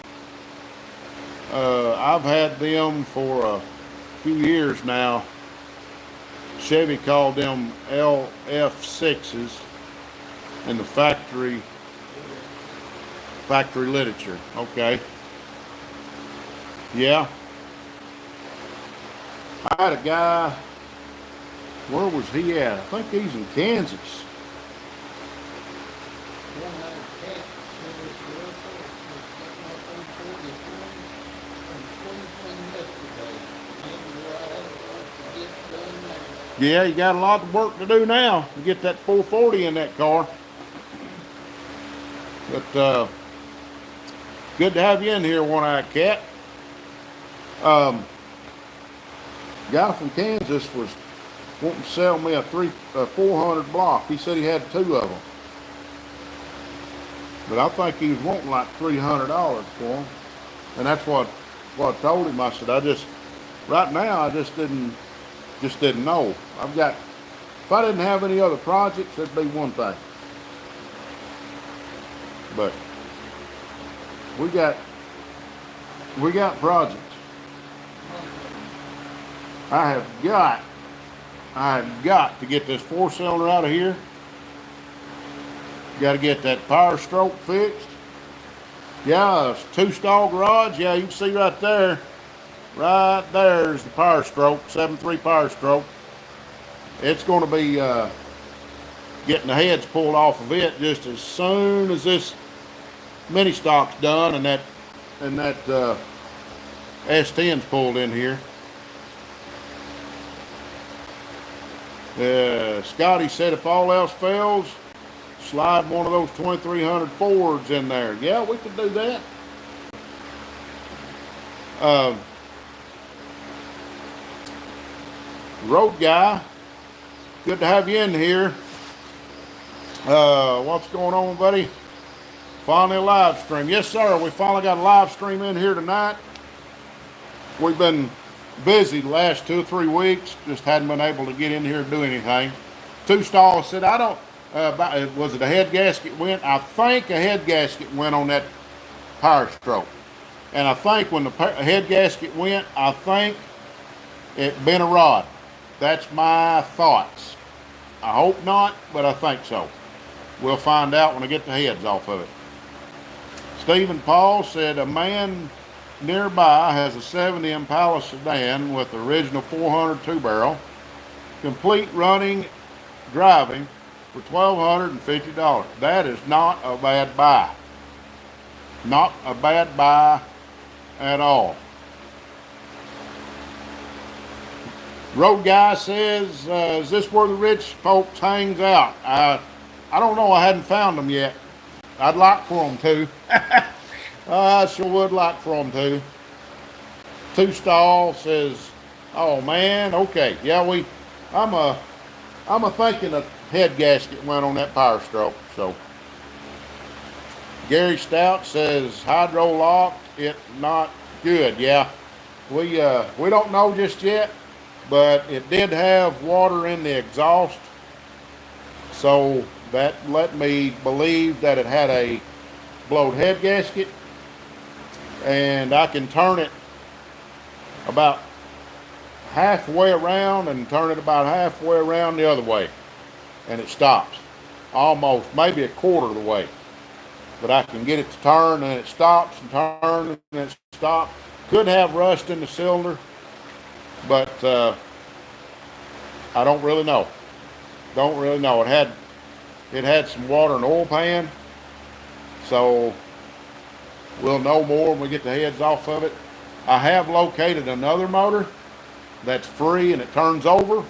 I've had them for a few years now. Chevy called them LF6s in the factory literature. Okay. Yeah. I had a guy, where was he at? I think he's in Kansas. one out of Texas, it was Russell, my phone 40 yesterday. And I had a lot to get done there. Yeah, you got a lot of work to do now to get that 440 in that car. But good to have you in here, One-Eyed Cat. Guy from Kansas was wanting to sell me a 400 block. He said he had two of them. But I think he was wanting like $300 for them. And that's what I told him. I said, right now, I just didn't know. If I didn't have any other projects, that'd be one thing. But we got projects. I have got to get this 4-cylinder out of here. Got to get that power stroke fixed. Yeah, it's 2-stall garage. Yeah, you can see right there. Right there's the power stroke, 7.3 power stroke. It's going to be getting the heads pulled off of it just as soon as this mini stock's done and that S10's pulled in here. Scotty said if all else fails, slide one of those 2300 Fords in there. Yeah, we could do that. Road guy, good to have you in here. What's going on, buddy? Finally a live stream. Yes, sir. We finally got a live stream in here tonight. We've been busy the last 2 or 3 weeks. Just hadn't been able to get in here and do anything. 2-stall said, I don't, was it a head gasket went? I think a head gasket went on that power stroke. And I think when the head gasket went, I think it bent a rod. That's my thoughts. I hope not, but I think so. We'll find out when I get the heads off of it. Stephen Paul said a man nearby has a 70 Impala sedan with the original 400 2-barrel, complete running, driving for $1,250. That is not a bad buy. Not a bad buy at all. Road guy says, is this where the rich folks hangs out? I don't know. I hadn't found them yet. I'd like for them to. I sure would like for them to. Two stall says, oh man, okay. Yeah, I'm a thinking a head gasket went on that Power Stroke. So Gary Stout says hydro locked, it not good. Yeah, we don't know just yet, but it did have water in the exhaust, so that let me believe that it had a blowed head gasket, and I can turn it about halfway around and turn it about halfway around the other way, and it stops almost maybe a quarter of the way. But I can get it to turn and it stops and turn and it stops. Could have rust in the cylinder, but I don't really know. Don't really know. It had some water in the oil pan, so we'll know more when we get the heads off of it. I have located another motor that's free and it turns over,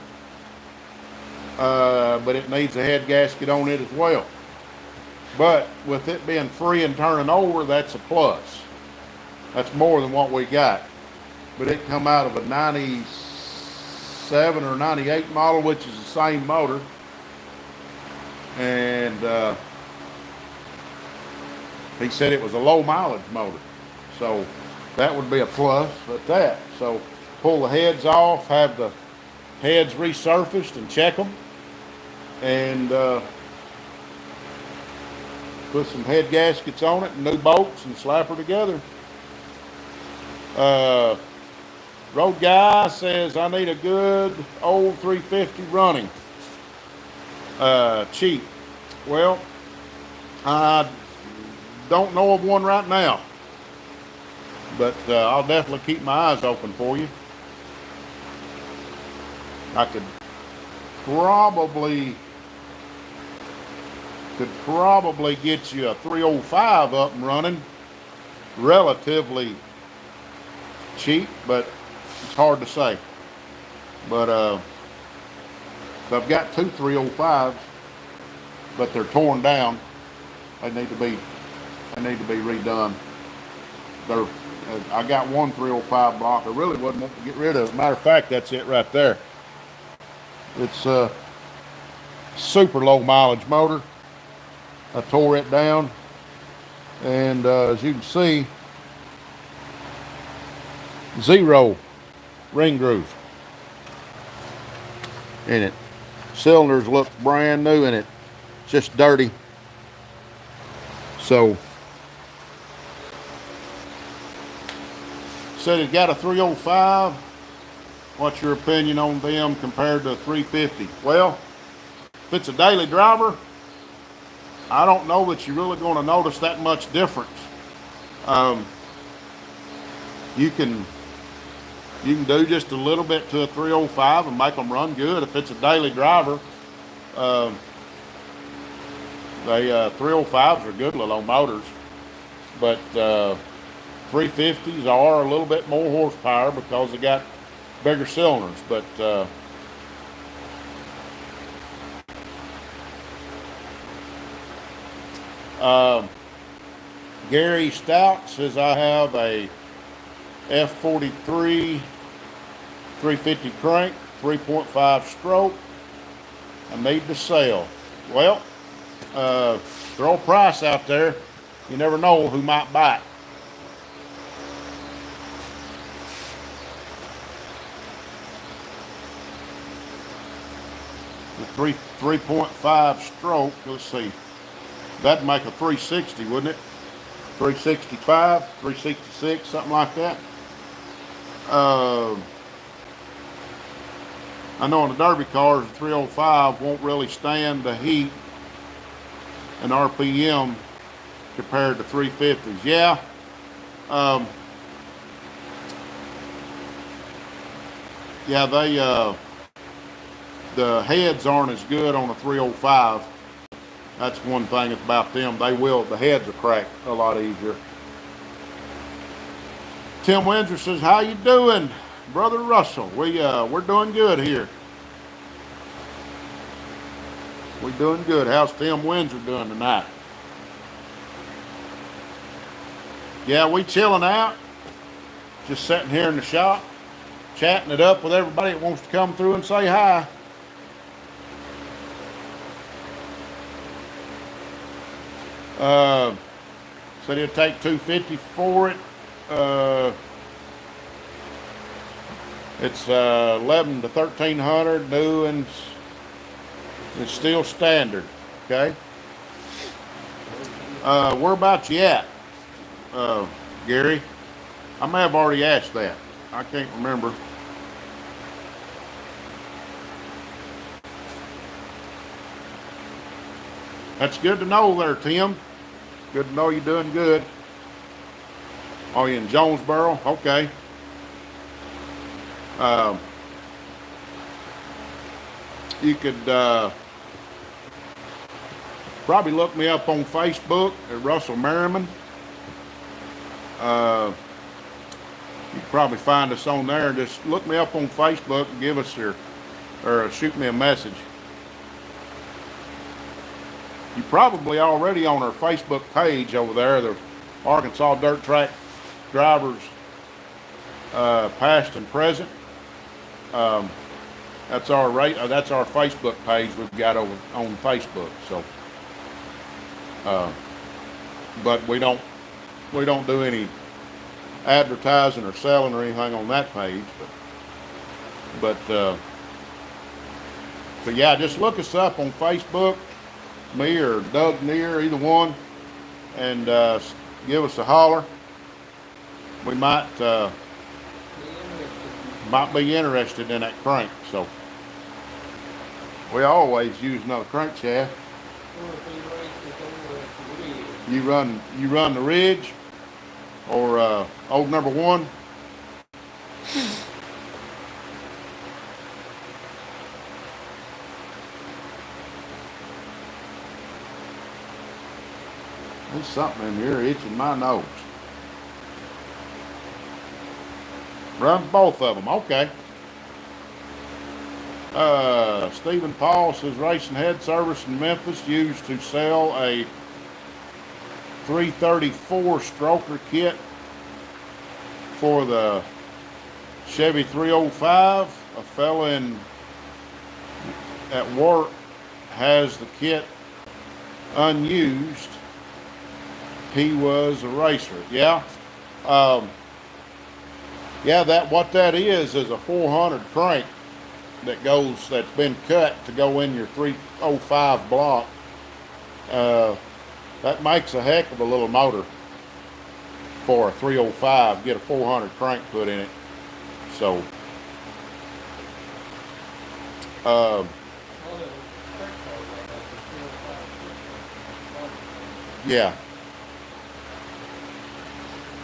but it needs a head gasket on it as well. But with it being free and turning over, that's a plus. That's more than what we got. But it come out of a 97 or 98 model, which is the same motor. And he said it was a low mileage motor. So that would be a plus at that. So pull the heads off, have the heads resurfaced and check them. And put some head gaskets on it and new bolts and slap her together. Road guy says I need a good old 350 running. Cheap. Well, I don't know of one right now, but I'll definitely keep my eyes open for you. I could probably get you a 305 up and running relatively cheap, but it's hard to say. But I've got two 305s, but they're torn down. They need to be redone. I got one 305 block I really wouldn't want to get rid of. Matter of fact, that's it right there. It's a super low mileage motor. I tore it down, and as you can see, zero ring groove in it. Cylinders look brand new in it. It's just dirty. So, said it got a 305. What's your opinion on them compared to a 350? Well, if it's a daily driver, I don't know that you're really going to notice that much difference. You can do just a little bit to a 305 and make them run good. If it's a daily driver, they 305s are good little motors, but 350s are a little bit more horsepower because they got bigger cylinders. But Gary Stout says I have a F43 350 crank, 3.5 stroke. I need to sell. Well, throw a price out there. You never know who might buy it. The 3.5 stroke, let's see. That'd make a 360, wouldn't it? 365, 366, something like that. I know in the Derby cars, the 305 won't really stand the heat and RPM compared to 350s. Yeah. Yeah, the heads aren't as good on a 305. That's one thing about them. The heads are cracked a lot easier. Tim Windsor says, "How you doing, Brother Russell? We're doing good here. We're doing good. How's Tim Windsor doing tonight?" Yeah, we chilling out, just sitting here in the shop, chatting it up with everybody that wants to come through and say hi. Said he'll take 250 for it. It's 11 to 1300 new, and it's still standard. Okay. Where about you at, Gary? I may have already asked that. I can't remember. That's good to know there, Tim. Good to know you're doing good. Are you in Jonesboro? Okay. You could probably look me up on Facebook at Russell Merriman. You can probably find us on there. Just look me up on Facebook and give us or shoot me a message. You're probably already on our Facebook page over there, the Arkansas Dirt Track Drivers, past and present. That's our Facebook page we've got over on Facebook. So, but we don't do any advertising or selling or anything on that page. But yeah, just look us up on Facebook, me or Doug Neer, either one, and give us a holler. We might be interested in that crank. So we always use another crankshaft. You run the Ridge or old number one. There's something in here itching my nose. Runs both of them. Okay. Stephen Paul says Racing Head Service in Memphis used to sell a 334 stroker kit for the Chevy 305. A fella at work has the kit unused. He was a racer. Yeah. Yeah, what that is a 400 crank that's been cut to go in your 305 block. That makes a heck of a little motor for a 305. Get a 400 crank put in it. So, yeah.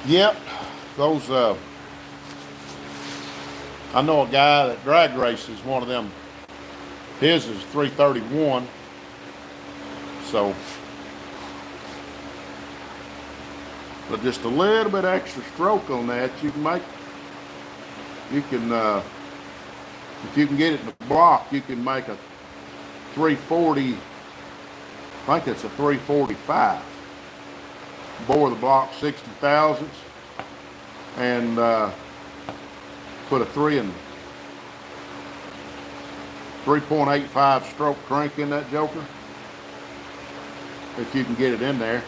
Yep. Those, I know a guy that drag races one of them. His is 331. So, but just a little bit extra stroke on that, if you can get it in the block, you can make a 340, I think it's a 345. Bore the block 60 thousandths and put a 3.85 stroke crank in that joker. If you can get it in there,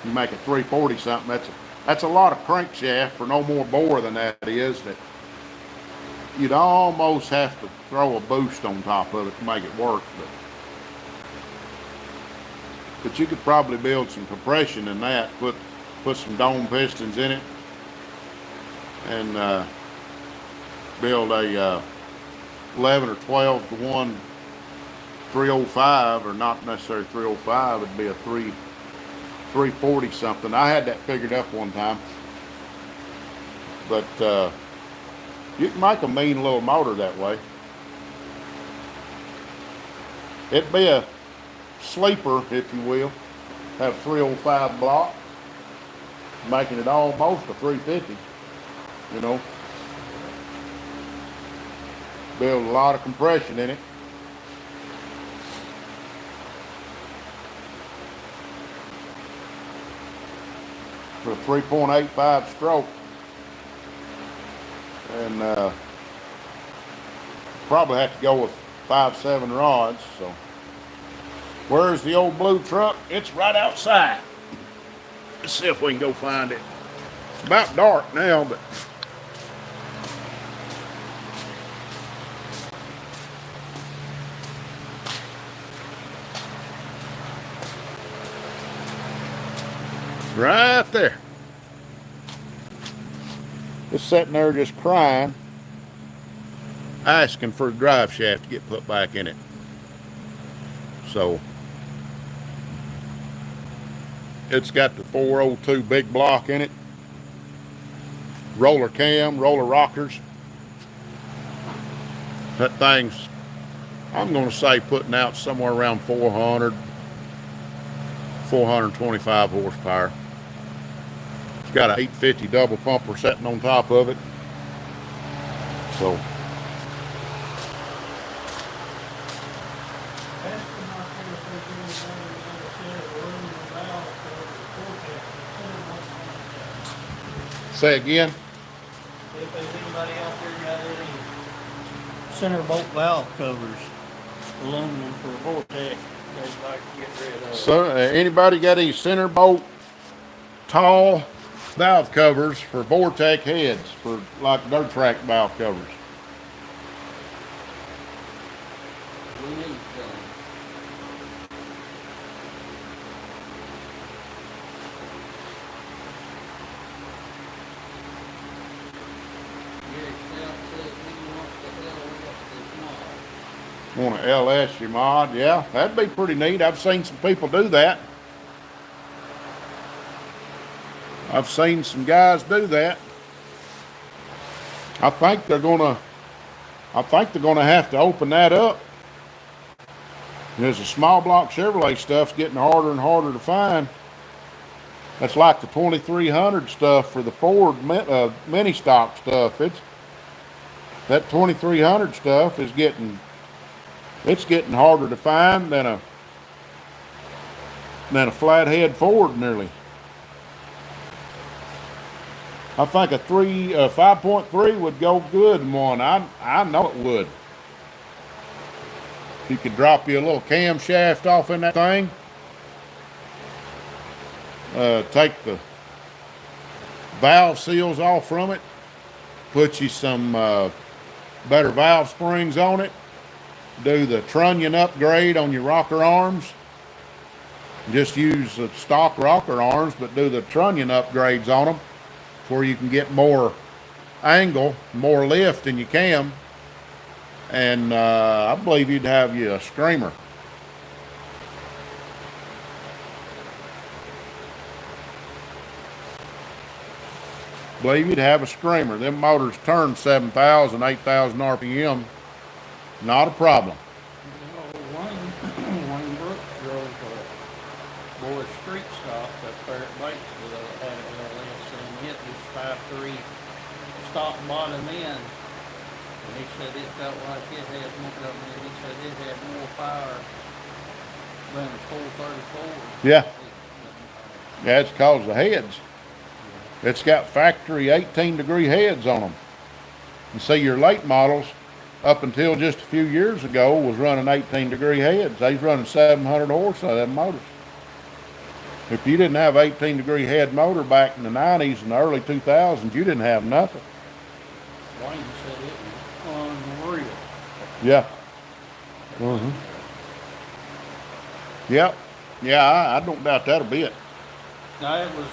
you make a 340 something. That's a lot of crankshaft for no more bore than that is. That you'd almost have to throw a boost on top of it to make it work. But you could probably build some compression in that. Put some dome pistons in it, and build a 11 or 12 to 1 305, or not necessarily 305. It'd be a 340 something. I had that figured up one time. But you can make a mean little motor that way. It'd be a sleeper, if you will. Have 305 block, making it almost a 350. you know. Build a lot of compression in it. For a 3.85 stroke. And probably have to go with 5.7 rods. So where's the old blue truck? It's right outside. Let's see if we can go find it. It's about dark now, but right there. It's sitting there just crying, asking for a drive shaft to get put back in it. So it's got the 402 big block in it, roller cam, roller rockers. That thing's, I'm going to say, putting out somewhere around 425 horsepower. It's got an 850 double pumper sitting on top of it. So Ask them out there if there's anything in the set of aluminum valve cover Vortex, and say again. if there's anybody out there got any center bolt valve covers, aluminum for Vortex, they'd like to get rid of. So anybody got any center bolt tall valve covers for Vortec heads, for like dirt track valve covers? We need some. Gary Stout said he wants the hell with this mod. Want an LS mod? Yeah, that'd be pretty neat. I've seen some people do that. I've seen some guys do that. I think they're gonna have to open that up. There's the small block Chevrolet stuff's getting harder and harder to find. That's like the 2300 stuff for the Ford mini stock stuff. That 2300 stuff is getting harder to find than a flathead Ford nearly. I think a 5.3 would go good in one. I know it would. You could drop you a little camshaft off in that thing. Take the valve seals off from it. Put you some better valve springs on it. Do the trunnion upgrade on your rocker arms. Just use the stock rocker arms, but do the trunnion upgrades on them, where you can get more angle, more lift in your cam, and I believe you'd have you a screamer. Believe you'd have a screamer. Them motors turn 7,000, 8,000 RPM. Not a problem. Wayne Brooks drove Boy Street Stock up there at Batesville, had an LS, and it was 5.3 stock bottom end. And he said it felt like it had more, he said it had more power than a 434. Yeah. Yeah, it's cause the heads. It's got factory 18-degree heads on them. And see, your late models, up until just a few years ago, was running 18-degree heads. They was running 700 horse out of them motors. If you didn't have 18-degree head motor back in the 90s and the early 2000s, you didn't have nothing. Wayne said it was unreal. Yeah. Mm-hmm. Yep. Yeah, I don't doubt that a bit. Now it was,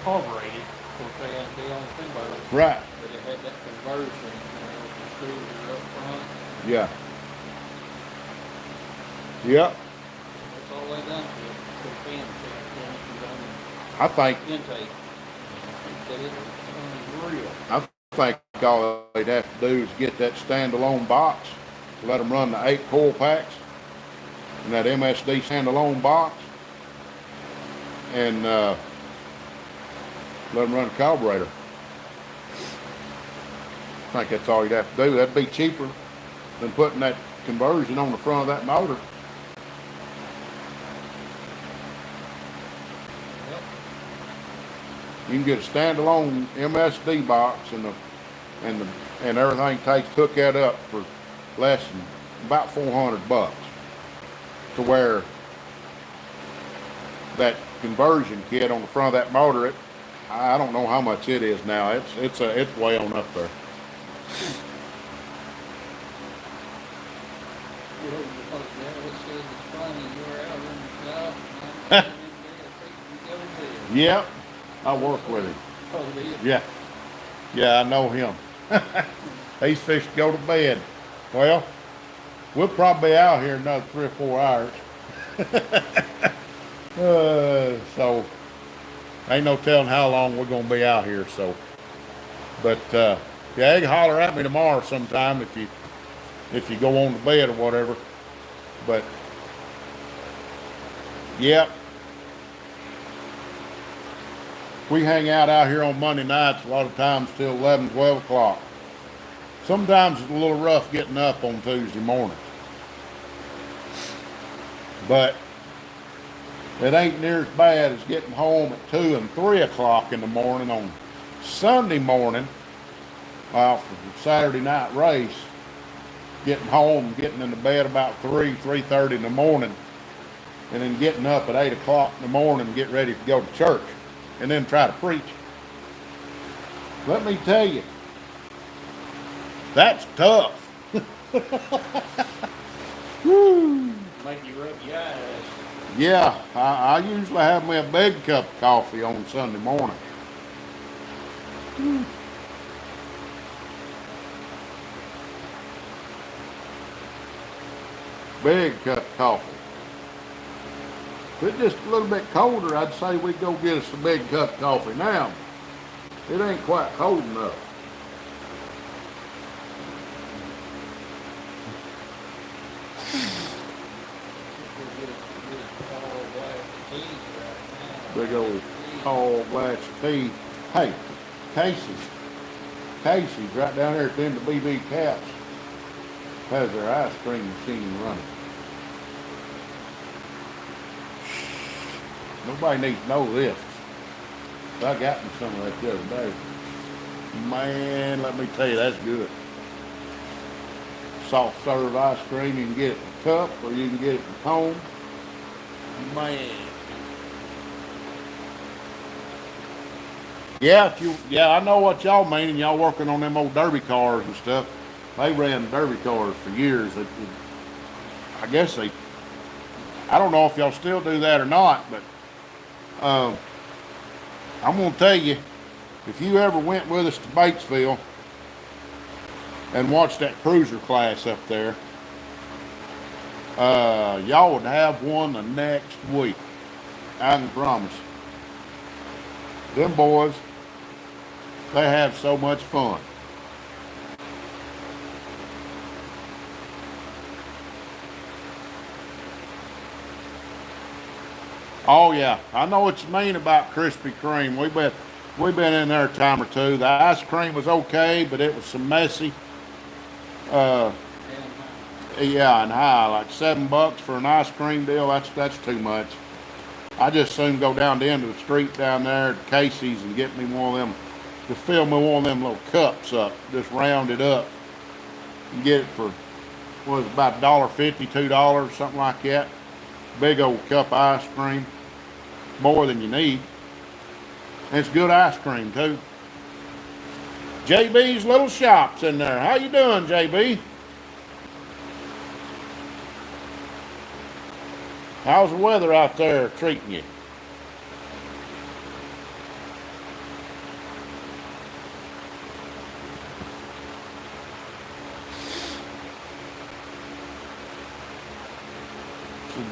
carbureted, of course they had the only thing about it. Right. But it had that conversion, the screws up front. Yeah. Yep. That's all they done to it. Put a fan I think intake. He said it was unreal. I think all they'd have to do is get that standalone box, let them run the 8 coil packs, and that MSD standalone box, and let them run a carburetor. I think that's all you'd have to do. That'd be cheaper than putting that conversion on the front of that motor. Yep. You can get a standalone MSD box and everything takes hook that up for less than about $400 to where that conversion kit on the front of that motor, I don't know how much it is now. It's way on up there. You know, because it says it's funny, you're out in the shop, and I'm in bed, you go to bed. Yep, I work with him. Oh, do you? Yeah, yeah, I know him. He's fixing to go to bed. Well, we'll probably be out here another 3 or 4 hours. So ain't no telling how long we're gonna be out here. So, but yeah, you can holler at me tomorrow sometime if you go on to bed or whatever. But yeah, we hang out here on Monday nights a lot of times till 11, 12 o'clock. Sometimes it's a little rough getting up on Tuesday mornings, but it ain't near as bad as getting home at 2 and 3 o'clock in the morning on Sunday morning, for the Saturday night race. Getting home, getting into bed about 3:30 in the morning, and then getting up at 8 o'clock in the morning and get ready to go to church, and then try to preach. Let me tell you, that's tough. Woo. Make you rub your eyes. Yeah, I usually have me a big cup of coffee on Sunday morning. Big cup of coffee. If it's just a little bit colder, I'd say we'd go get us a big cup of coffee now. It ain't quite cold enough. Big old tall glass of tea. Hey, Casey's right down there at the end of BB Caps has their ice cream machine running. Nobody needs to know this. I got me some of that the other day. Man, let me tell you, that's good. Soft serve ice cream, you can get it in a cup or you can get it in a cone. Man. Yeah, I know what y'all mean, and y'all working on them old derby cars and stuff. They ran derby cars for years. I guess I don't know if y'all still do that or not, but I'm gonna tell you, if you ever went with us to Batesville and watched that cruiser class up there, y'all would have one the next week. I can promise. Them boys, they have so much fun. Oh yeah, I know what you mean about Krispy Kreme. We've been in there a time or two. The ice cream was okay, but it was some messy. Yeah, and high, like $7 for an ice cream deal. That's too much. I just soon go down the end of the street down there to Casey's and get me one of them, to fill me one of them little cups up, just round it up, and get it for what was it, about $1.50, $2, something like that. Big old cup of ice cream, more than you need. And it's good ice cream too. JB's Little Shop's in there. How you doing, JB? How's the weather out there treating you?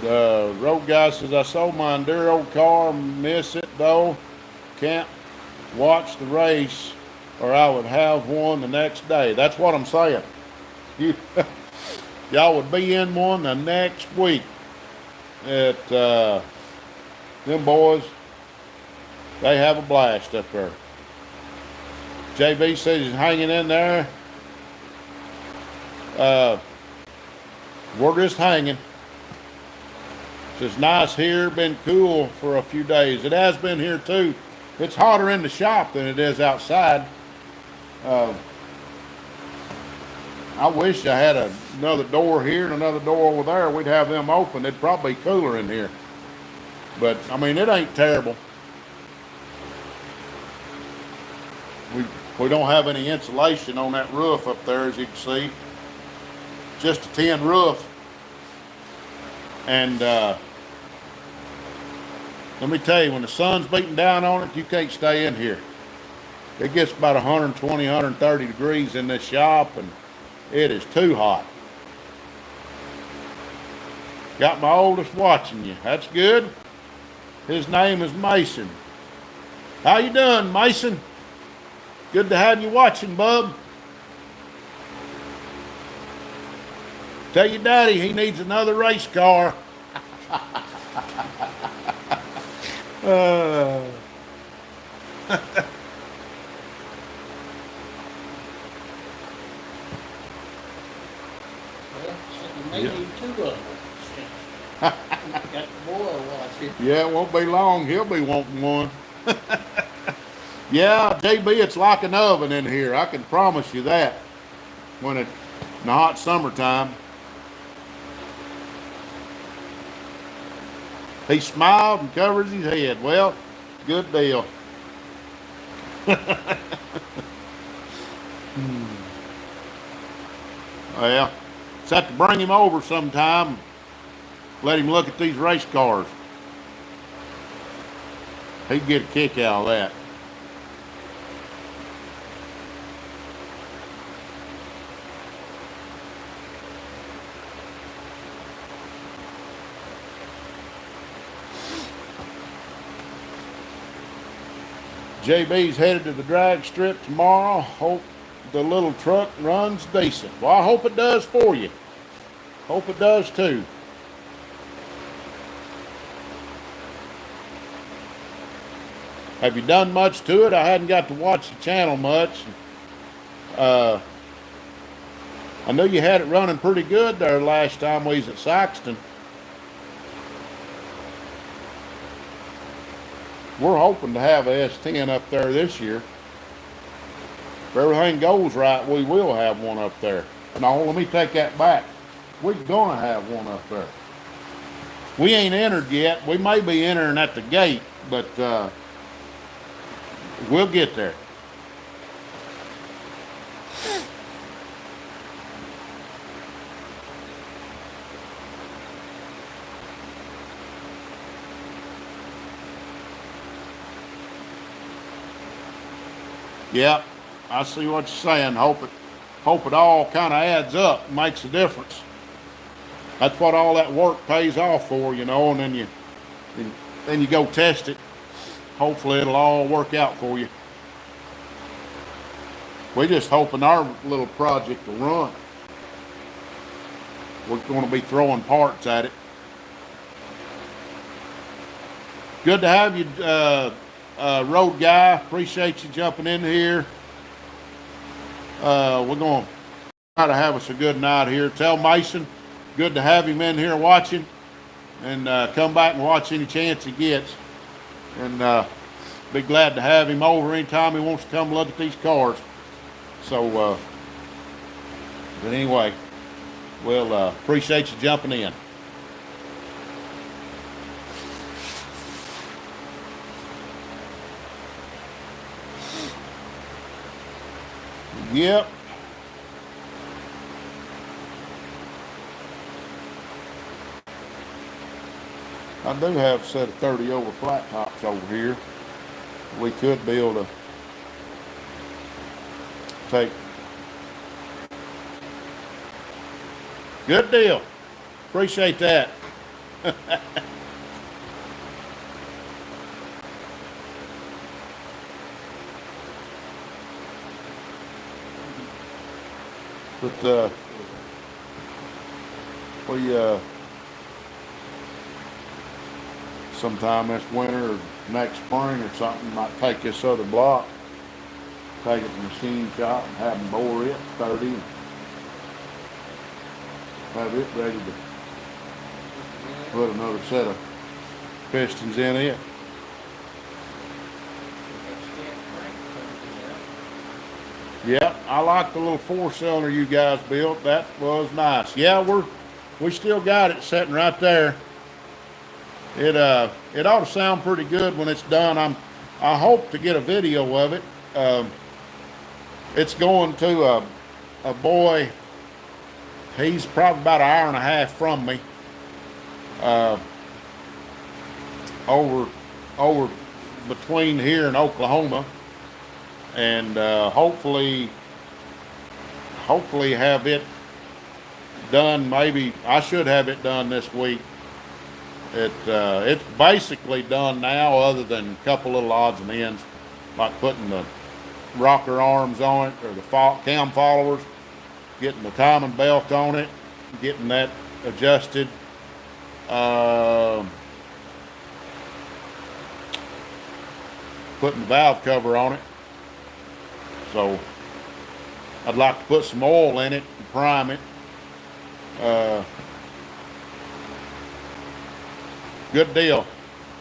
The road guy says, I sold my Enduro car, miss it though. Can't watch the race or I would have one the next day. That's what I'm saying. Y'all would be in one the next week. Them boys, they have a blast up there. JB says he's hanging in there. Uh, we're just hanging. It's just nice here, been cool for a few days. It has been here too. It's hotter in the shop than it is outside. Uh, I wish I had another door here and another door over there. We'd have them open. It'd probably be cooler in here. But, I mean, it ain't terrible. We don't have any insulation on that roof up there, as you can see. Just a tin roof. And let me tell you, when the sun's beating down on it, you can't stay in here. It gets about 120, 130 degrees in this shop, and it is too hot. Got my oldest watching you. That's good. His name is Mason. How you doing, Mason? Good to have you watching, bub. Tell your daddy he needs another race car. Well, you may need two of them. Got the boy watching. Yeah, it won't be long. He'll be wanting one. Yeah, JB, it's like an oven in here. I can promise you that. When it's in the hot summertime. He smiled and covers his head. Well, good deal. Well, just have to bring him over sometime. Let him look at these race cars. He'd get a kick out of that. JB's headed to the drag strip tomorrow. Hope the little truck runs decent. Well, I hope it does for you. Hope it does too. Have you done much to it? I hadn't got to watch the channel much. I know you had it running pretty good there last time we was at Saxton. We're hoping to have a S10 up there this year. If everything goes right, we will have one up there. No, let me take that back. We're gonna have one up there. We ain't entered yet. We may be entering at the gate, but we'll get there. Yep, I see what you're saying. Hope it all kind of adds up, makes a difference. That's what all that work pays off for, you know. And then you go test it. Hopefully it'll all work out for you. We're just hoping our little project will run. We're going to be throwing parts at it. Good to have you, road guy. Appreciate you jumping in here. We're going to try to have us a good night here. Tell Mason, good to have him in here watching. And come back and watch any chance he gets. And be glad to have him over anytime he wants to come look at these cars. So, but anyway, we'll appreciate you jumping in. Yep. I do have a set of 30 over flat tops over here. We could be able to take. Good deal. Appreciate that. But we sometime this winter or next spring or something might take this other block, take it to the machine shop and have them bore it 30 have it ready to put another set of pistons in it. Yeah, I like the little 4-cylinder you guys built. That was nice. Yeah, we still got it sitting right there. It ought to sound pretty good when it's done. I hope to get a video of it. It's going to a boy. He's probably about an hour and a half from me. Over between here and Oklahoma, and hopefully have it done. Maybe I should have it done this week. It's basically done now, other than a couple little odds and ends, like putting the rocker arms on it or the cam followers, getting the timing belt on it, getting that adjusted. Putting the valve cover on it. So I'd like to put some oil in it and prime it. Good deal.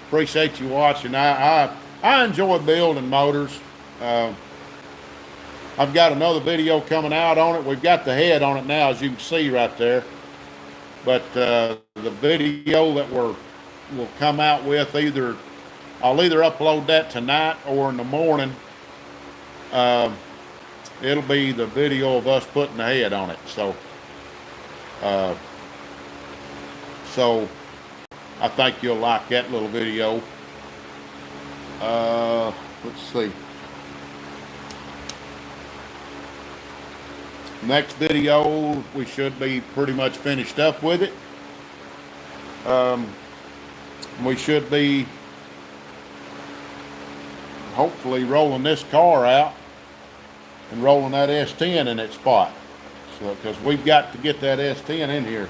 Appreciate you watching. I enjoy building motors. I've got another video coming out on it. We've got the head on it now, as you can see right there. But the video that will come out with, I'll either upload that tonight or in the morning. It'll be the video of us putting the head on it. So I think you'll like that little video. Let's see. Next video, we should be pretty much finished up with it. We should be hopefully rolling this car out and rolling that S10 in its spot. So, because we've got to get that S10 in here.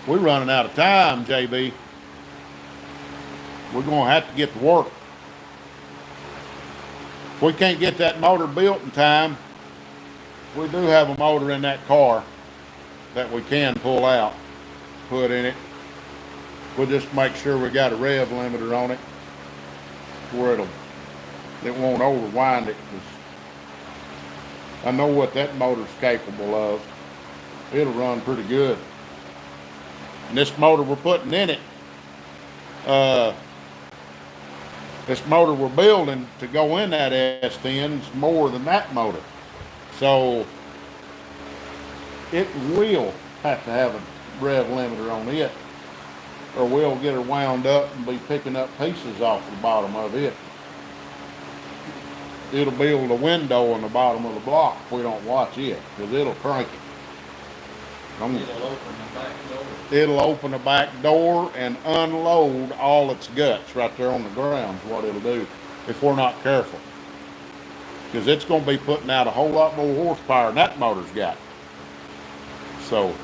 We're running out of time, JB. We're going to have to get to work. If we can't get that motor built in time, we do have a motor in that car that we can pull out, put in it. We'll just make sure we got a rev limiter on it where it won't overwind it, because I know what that motor's capable of. It'll run pretty good. And this motor we're putting in it, this motor we're building to go in that S10 is more than that motor. So it will have to have a rev limiter on it, or we'll get her wound up and be picking up pieces off the bottom of it. It'll build a window on the bottom of the block if we don't watch it, because it'll crank it. It'll open the back door and unload all its guts right there on the ground is what it'll do if we're not careful. Because it's going to be putting out a whole lot more horsepower than that motor's got. So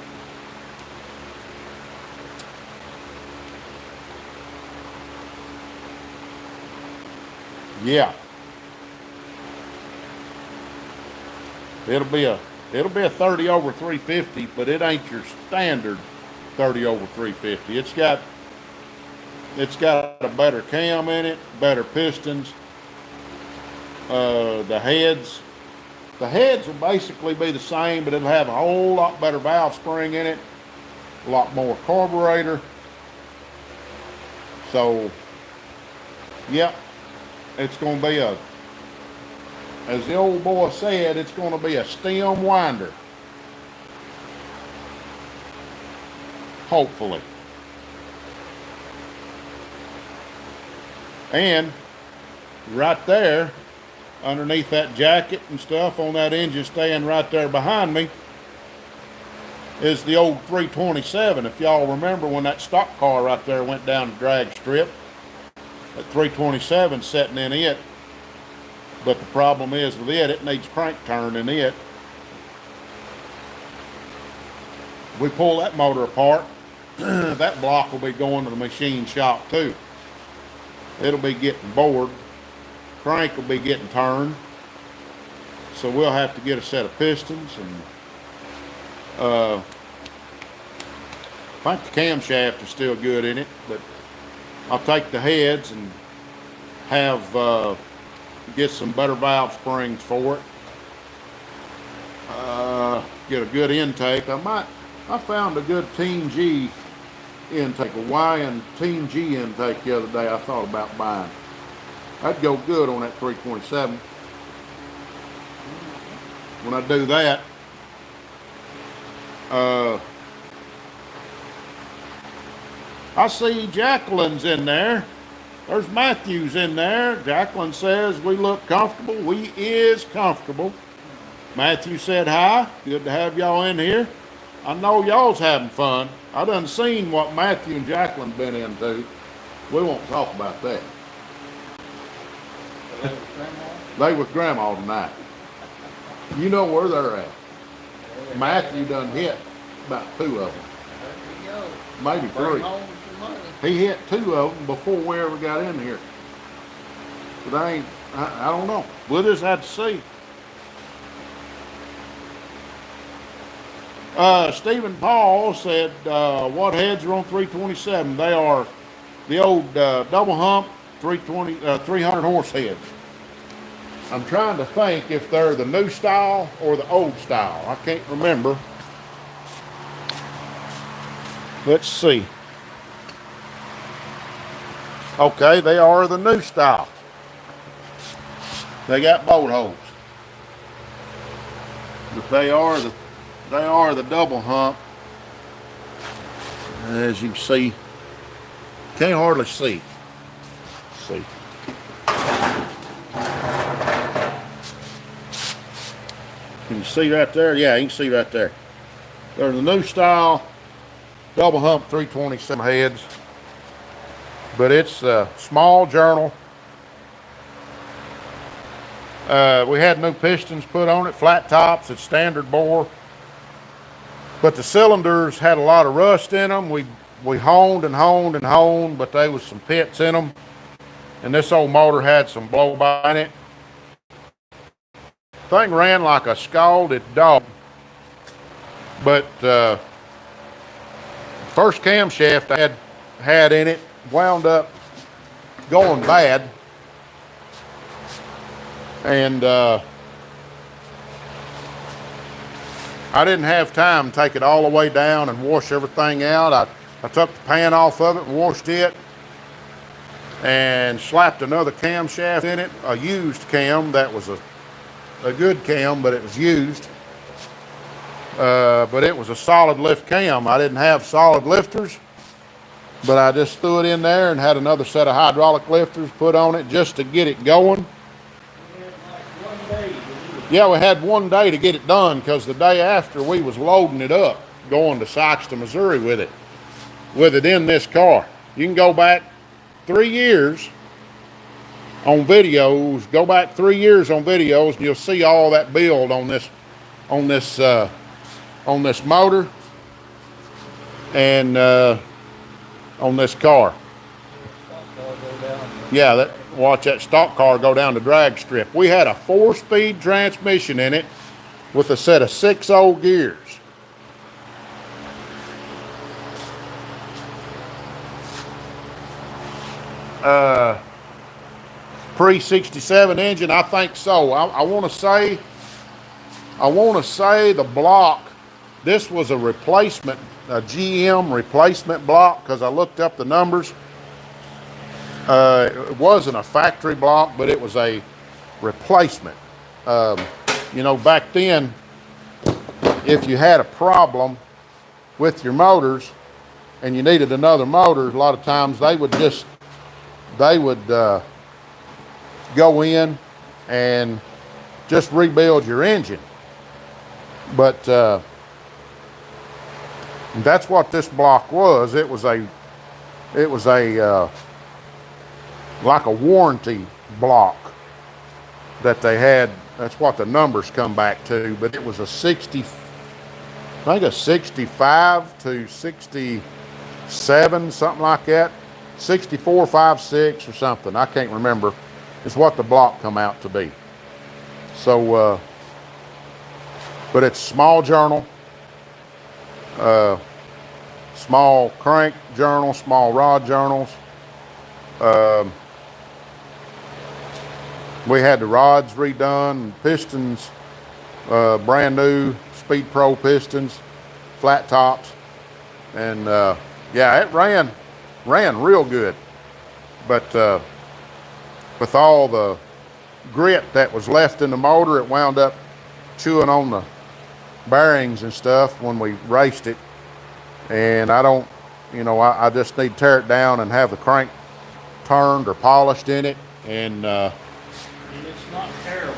yeah. It'll be a 30 over 350, but it ain't your standard 30 over 350. It's got a better cam in it, better pistons. The heads will basically be the same, but it'll have a whole lot better valve spring in it, a lot more carburetor. So, yep, it's going to be as the old boy said, it's going to be a stem winder. Hopefully. And right there, underneath that jacket and stuff on that engine stand right there behind me, is the old 327. If y'all remember when that stock car right there went down the drag strip, that 327 sitting in it. But the problem is with it needs crank turn in it. We pull that motor apart, that block will be going to the machine shop too. It'll be getting bored. Crank will be getting turned. So we'll have to get a set of pistons and think the camshaft is still good in it, but I'll take the heads and have get some better valve springs for it. Get a good intake. I found a good Team G intake, a YN Team G intake the other day I thought about buying. That'd go good on that 327. When I do that, I see Jacqueline's in there. There's Matthew's in there. Jacqueline says we look comfortable. We is comfortable. Matthew said hi. Good to have y'all in here. I know y'all's having fun. I done seen what Matthew and Jacqueline been into. We won't talk about that. They with Grandma tonight. You know where they're at. Matthew done hit about 2 of them. There you go. Maybe Bring 3. home some money. He hit 2 of them before we ever got in here. But I don't know. We'll just have to see. Stephen Paul said, what heads are on 327? They are the old double hump 300 horse heads. I'm trying to think if they're the new style or the old style. I can't remember. Let's see. Okay, they are the new style. They got bolt holes. But they are the double hump. As you can see, can't hardly see. Let's see. Can you see right there? Yeah, you can see right there. They're the new style double hump 327 heads. But it's a small journal. We had new pistons put on it, flat tops, it's standard bore. But the cylinders had a lot of rust in them. We honed and honed and honed, but there was some pits in them. And this old motor had some blow by in it. Thing ran like a scalded dog. But first camshaft I had in it wound up going bad. And I didn't have time to take it all the way down and wash everything out. I took the pan off of it and washed it and slapped another camshaft in it, a used cam that was a good cam, but it was used. But it was a solid lift cam. I didn't have solid lifters, but I just threw it in there and had another set of hydraulic lifters put on it just to get it going. Yeah, we had 1 day to get it done because the day after we was loading it up, going to Sikeston, Missouri with it in this car. You can go back 3 years on videos, go back 3 years on videos, and you'll see all that build on this motor and on this car. Yeah, watch that stock car go down the drag strip. We had a 4-speed transmission in it with a set of 6 old gears. Pre-67 engine, I think so. I want to say the block, this was a replacement, a GM replacement block, because I looked up the numbers. It wasn't a factory block, but it was a replacement. You know, back then, if you had a problem with your motors and you needed another motor, a lot of times they would go in and just rebuild your engine. But that's what this block was. It was a like a warranty block that they had. That's what the numbers come back to. But it was a 65 to 67, something like that. 64, 5, 6 or something. I can't remember. It's what the block come out to be. So, but it's small journal. small crank journals, small rod journals. Um, we had the rods redone, pistons, brand new Speed Pro pistons, flat tops, and yeah, it ran real good. But with all the grit that was left in the motor, it wound up chewing on the bearings and stuff when we raced it. And I don't, I just need to tear it down and have the crank turned or polished in it. And it's not terrible,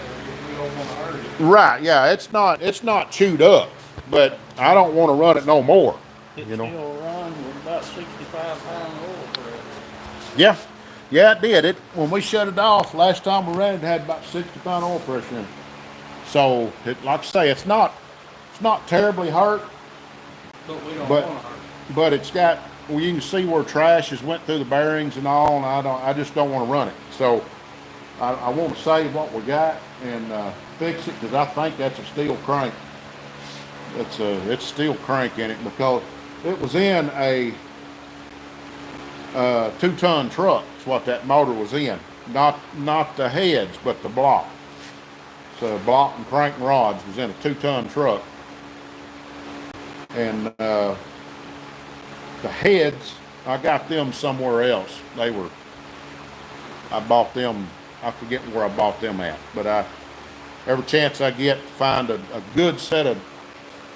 we don't wanna hurt it. right, yeah, it's not chewed up, but I don't want to run it no more. It You know. still runs with about 65 pound oil pressure. Yeah, yeah, it did. It when we shut it off last time we ran it, had about 60 pound oil pressure in it. So, like I say, it's not terribly hurt, But we don't but wanna hurt it. but it's got. Well, you can see where trash has went through the bearings and all, and I just don't want to run it. So, I want to save what we got and fix it because I think that's a steel crank. It's steel crank in it because it was in a 2-ton truck. Is what that motor was in. Not the heads, but the block. So block and crank and rods was in a 2-ton truck, and the heads I got them somewhere else. I bought them. I forget where I bought them at, but every chance I get find a good set of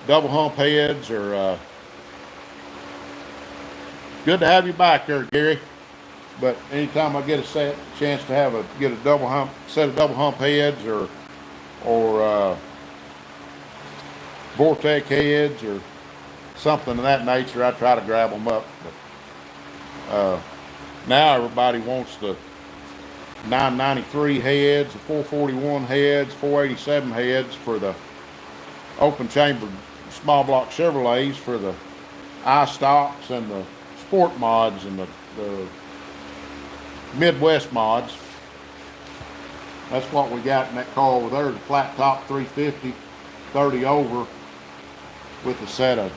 double hump heads or good to have you back there, Gary. But anytime I get a chance to get a set of double hump heads or Vortec heads or something of that nature, I try to grab them up. But now everybody wants the 993 heads, the 441 heads, 487 heads for the open chamber small block Chevrolets for the I-stocks and the sport mods and the Midwest mods. That's what we got in that car over there, the flat top 350, 30 over with a set of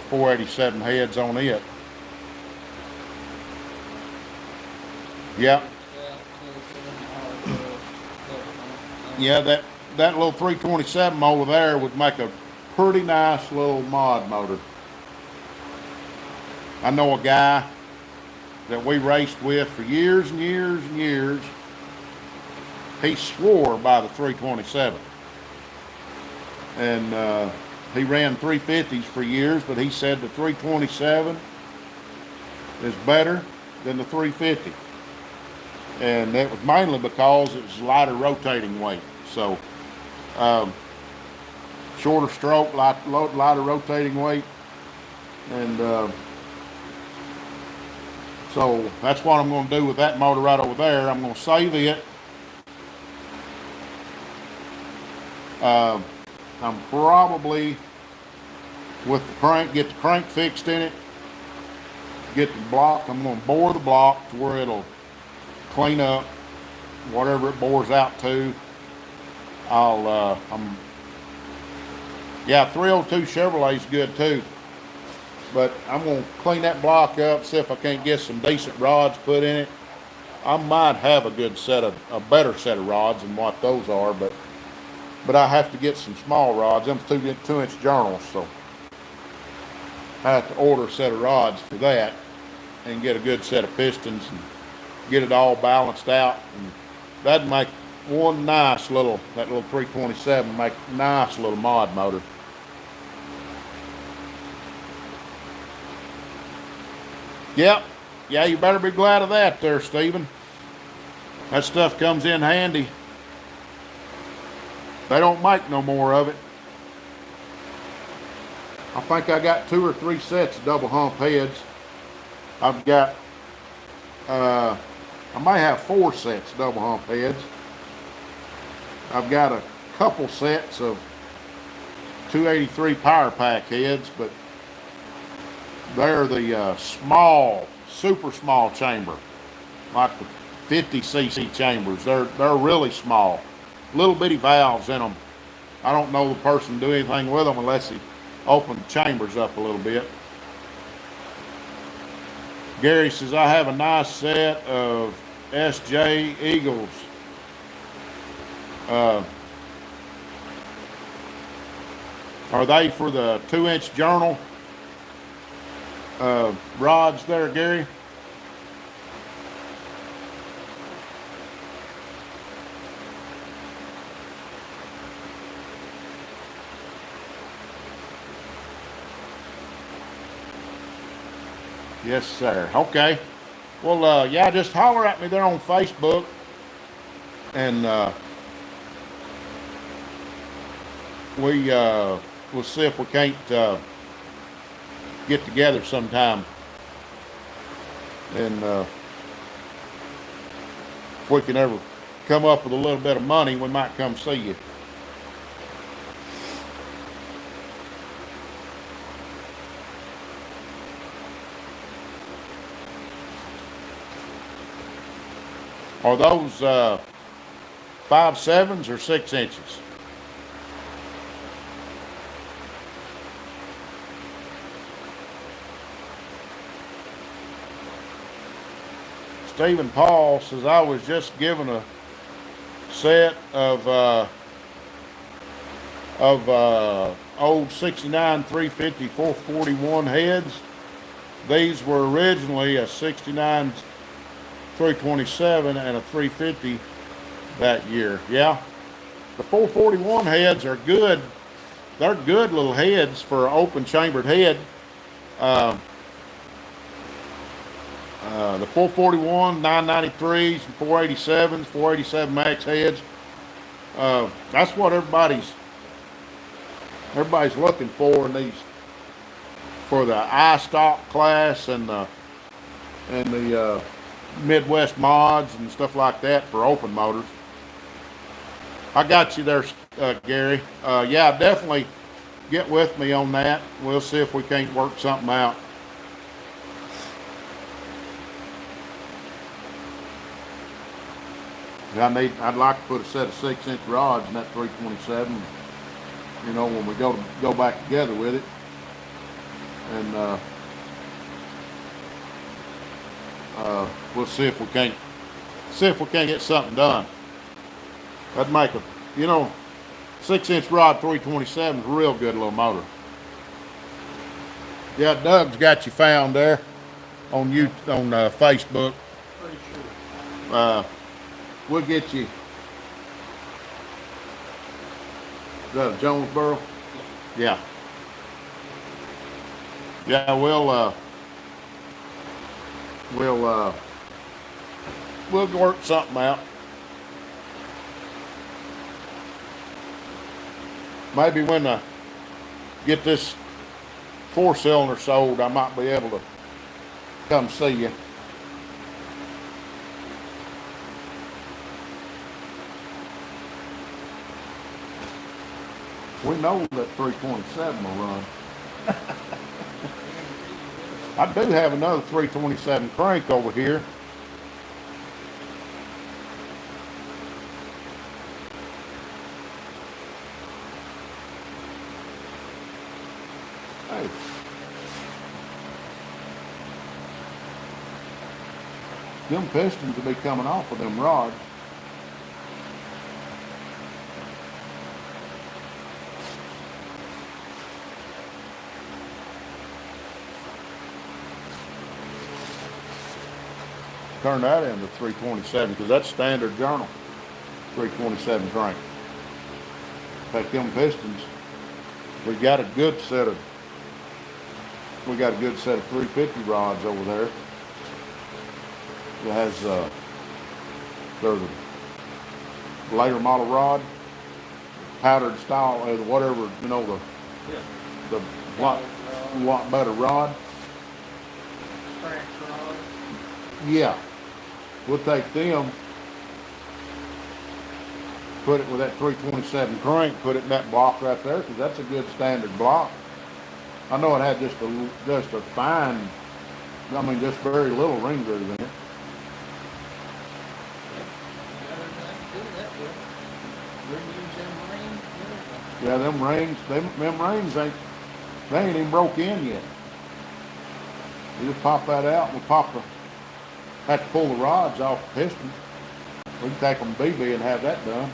487 heads on it. Yep. Yeah, that little 327 over there would make a pretty nice little mod motor. I know a guy that we raced with for years and years and years. He swore by the 327. And he ran 350s for years, but he said the 327 is better than the 350. And that was mainly because it was lighter rotating weight. So, shorter stroke, lighter rotating weight. And so that's what I'm going to do with that motor right over there. I'm going to save it. I'm probably with the crank, get the crank fixed in it, get the block. I'm going to bore the block to where it'll clean up whatever it bores out to. Yeah, 302 Chevrolet's good too. But I'm going to clean that block up, see if I can't get some decent rods put in it. I might have a better set of rods than what those are, but I have to get some small rods. Them 2-inch journals, so I have to order a set of rods for that and get a good set of pistons and get it all balanced out. And that'd make that little 327 make a nice little mod motor. Yep. Yeah, you better be glad of that there, Stephen. That stuff comes in handy. They don't make no more of it. I think I got 2 or 3 sets of double hump heads. I've got, I may have 4 sets of double hump heads. I've got a couple sets of 283 Power Pack heads, but they're the small, super small chamber, like the 50cc chambers. They're really small, little bitty valves in them. I don't know the person do anything with them unless he opened the chambers up a little bit. Gary says, I have a nice set of SJ Eagles. Uh, are they for the 2-inch journal rods there, Gary? Yes, sir. Okay. Well, yeah, just holler at me there on Facebook, and we'll see if we can't get together sometime. And if we can ever come up with a little bit of money, we might come see you. Are those 5/7s or 6 inches? Stephen Paul says, I was just given a set of old 69 350 441 heads. These were originally a 69 327 and a 350 that year. Yeah, the 441 heads are good. They're good little heads for an open chambered head. Uh, the 441, 993s, 487s, 487 max heads. That's what everybody's looking for in these, for the iStock class and the Midwest mods and stuff like that for open motors. I got you there, Gary. Yeah, definitely get with me on that. We'll see if we can't work something out. I'd like to put a set of 6-inch rods in that 327. You know, when we go back together with it, and we'll see if we can't get something done. That'd make a, 6-inch rod 327 is a real good little motor. Yeah, Doug's got you found there on Facebook. Pretty sure. We'll get you. Is that Jonesboro? Yeah. Yeah, we'll work something out. Maybe when I get this 4-cylinder sold, I might be able to come see you. We know that 327 will run. I do have another 327 crank over here. Hey. Them pistons will be coming off of them rods. Turn that into 327 because that's standard journal 327 crank. Take them pistons. We got a good set of 350 rods over there. It has they're the later model rod, powdered style, whatever, Yeah. the lot better rod. Crack rod. Yeah. We'll take them, put it with that 327 crank, put it in that block right there, because that's a good standard block. I know it had just a fine, just very little ring groove in it. Got everything to do that with. Reuse them rings, Yeah, them rings ain't, they ain't even broke in yet. We just pop that out and we have to pull the rods off the piston. We can take them to BB and have that done.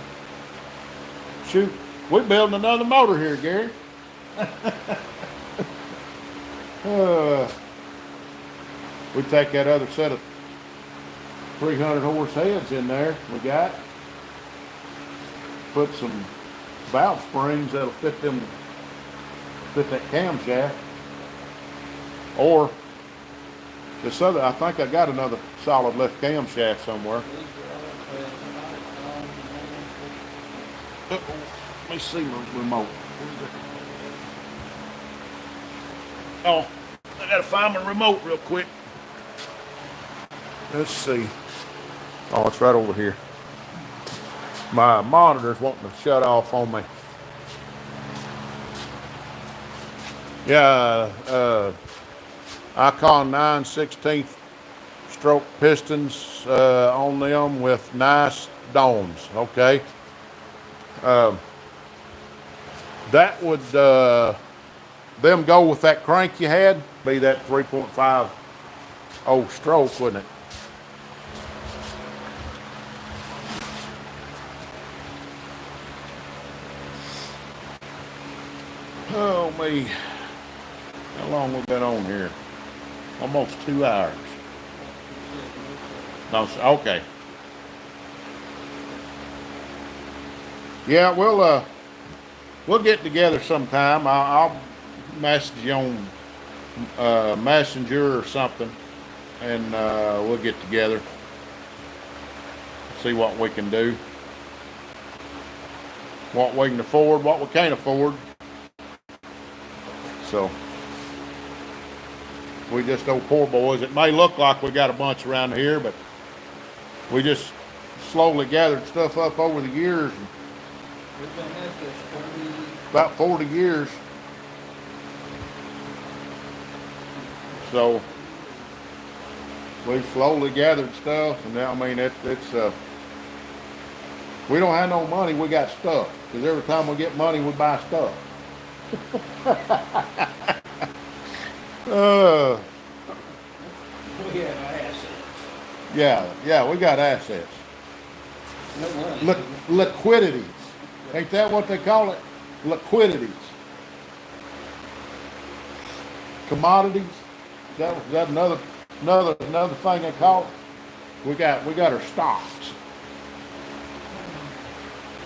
Shoot, we're building another motor here, Gary. We take that other set of 300 horse heads in there we got. Put some valve springs that'll fit that camshaft. Or this other, I think I got another solid left camshaft somewhere. Let me see my remote. Oh, I gotta find my remote real quick. Let's see. Oh, it's right over here. My monitor's wanting to shut off on me. Yeah, Icon 9/16 stroke pistons on them with nice domes. Okay. That would them go with that crank you had, be that 3.50 stroke, wouldn't it? Oh me, how long we been on here? Almost 2 hours. No, okay. Yeah, we'll get together sometime. I'll message you on Messenger or something, and we'll get together, see what we can do, what we can afford, what we can't afford. So we just old poor boys. It may look like we got a bunch around here, but we just slowly gathered stuff up over the years. We've been at this 40. About 40 years. So we've slowly gathered stuff, and now, I mean, it's we don't have no money, we got stuff. Because every time we get money, we buy stuff. We have assets. Yeah, we got assets. No money. Liquidities. Ain't that what they call it? Liquidities. Commodities. Is that another thing they call it? We got our stocks.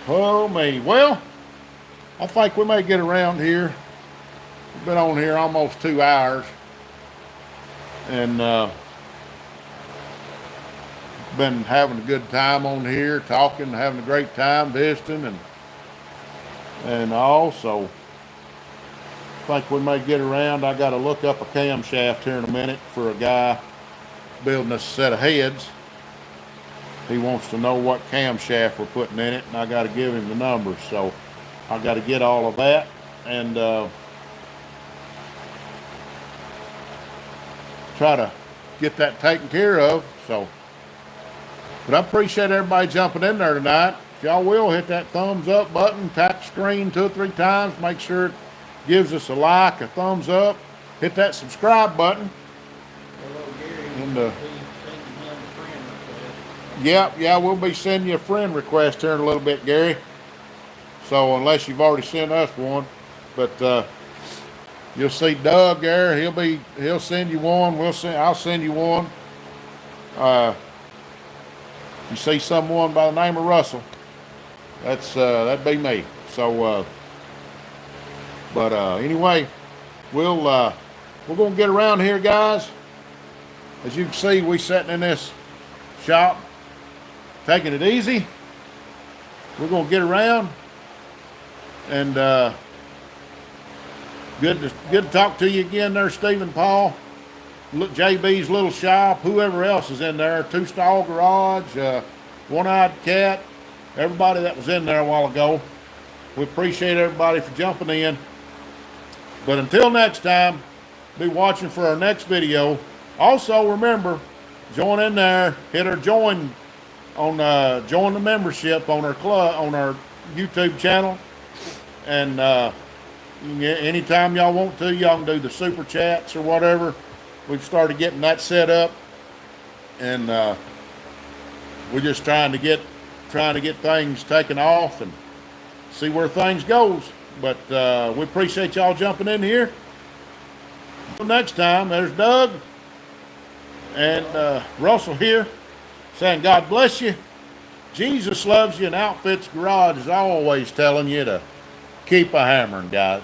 Oh me. Well, I think we may get around here. We've been on here almost 2 hours. And been having a good time on here, talking, having a great time, visiting, and also think we may get around. I got to look up a camshaft here in a minute for a guy building us a set of heads. He wants to know what camshaft we're putting in it, and I got to give him the numbers. So I got to get all of that and try to get that taken care of. So, but I appreciate everybody jumping in there tonight. If y'all will, hit that thumbs up button, tap the screen 2 or 3 times, make sure it gives us a like, a thumbs up, hit that subscribe button. Hello, Gary. And, We'll be sending him a friend request. Yeah, we'll be sending you a friend request here in a little bit, Gary. So unless you've already sent us one, but you'll see Doug there. He'll send you one. I'll send you one. If you see someone by the name of Russell, that'd be me. So, but anyway, we're gonna get around here, guys. As you can see, we sitting in this shop, taking it easy. We're gonna get around, and good to talk to you again there, Stephen Paul. Look, JB's little shop, whoever else is in there, 2 Stall Garage, One-Eyed Cat, everybody that was in there a while ago. We appreciate everybody for jumping in. But until next time, be watching for our next video. Also, remember, join in there, hit our join the membership on our club, on our YouTube channel, and you can get, anytime y'all want to, y'all can do the super chats or whatever. we've started getting that set up, and we're just trying to get things taken off and see where things goes. But we appreciate y'all jumping in here. Until next time, there's Doug and Russell here saying God bless you. Jesus loves you, and Outfits Garage is always telling you to keep a hammering, guys.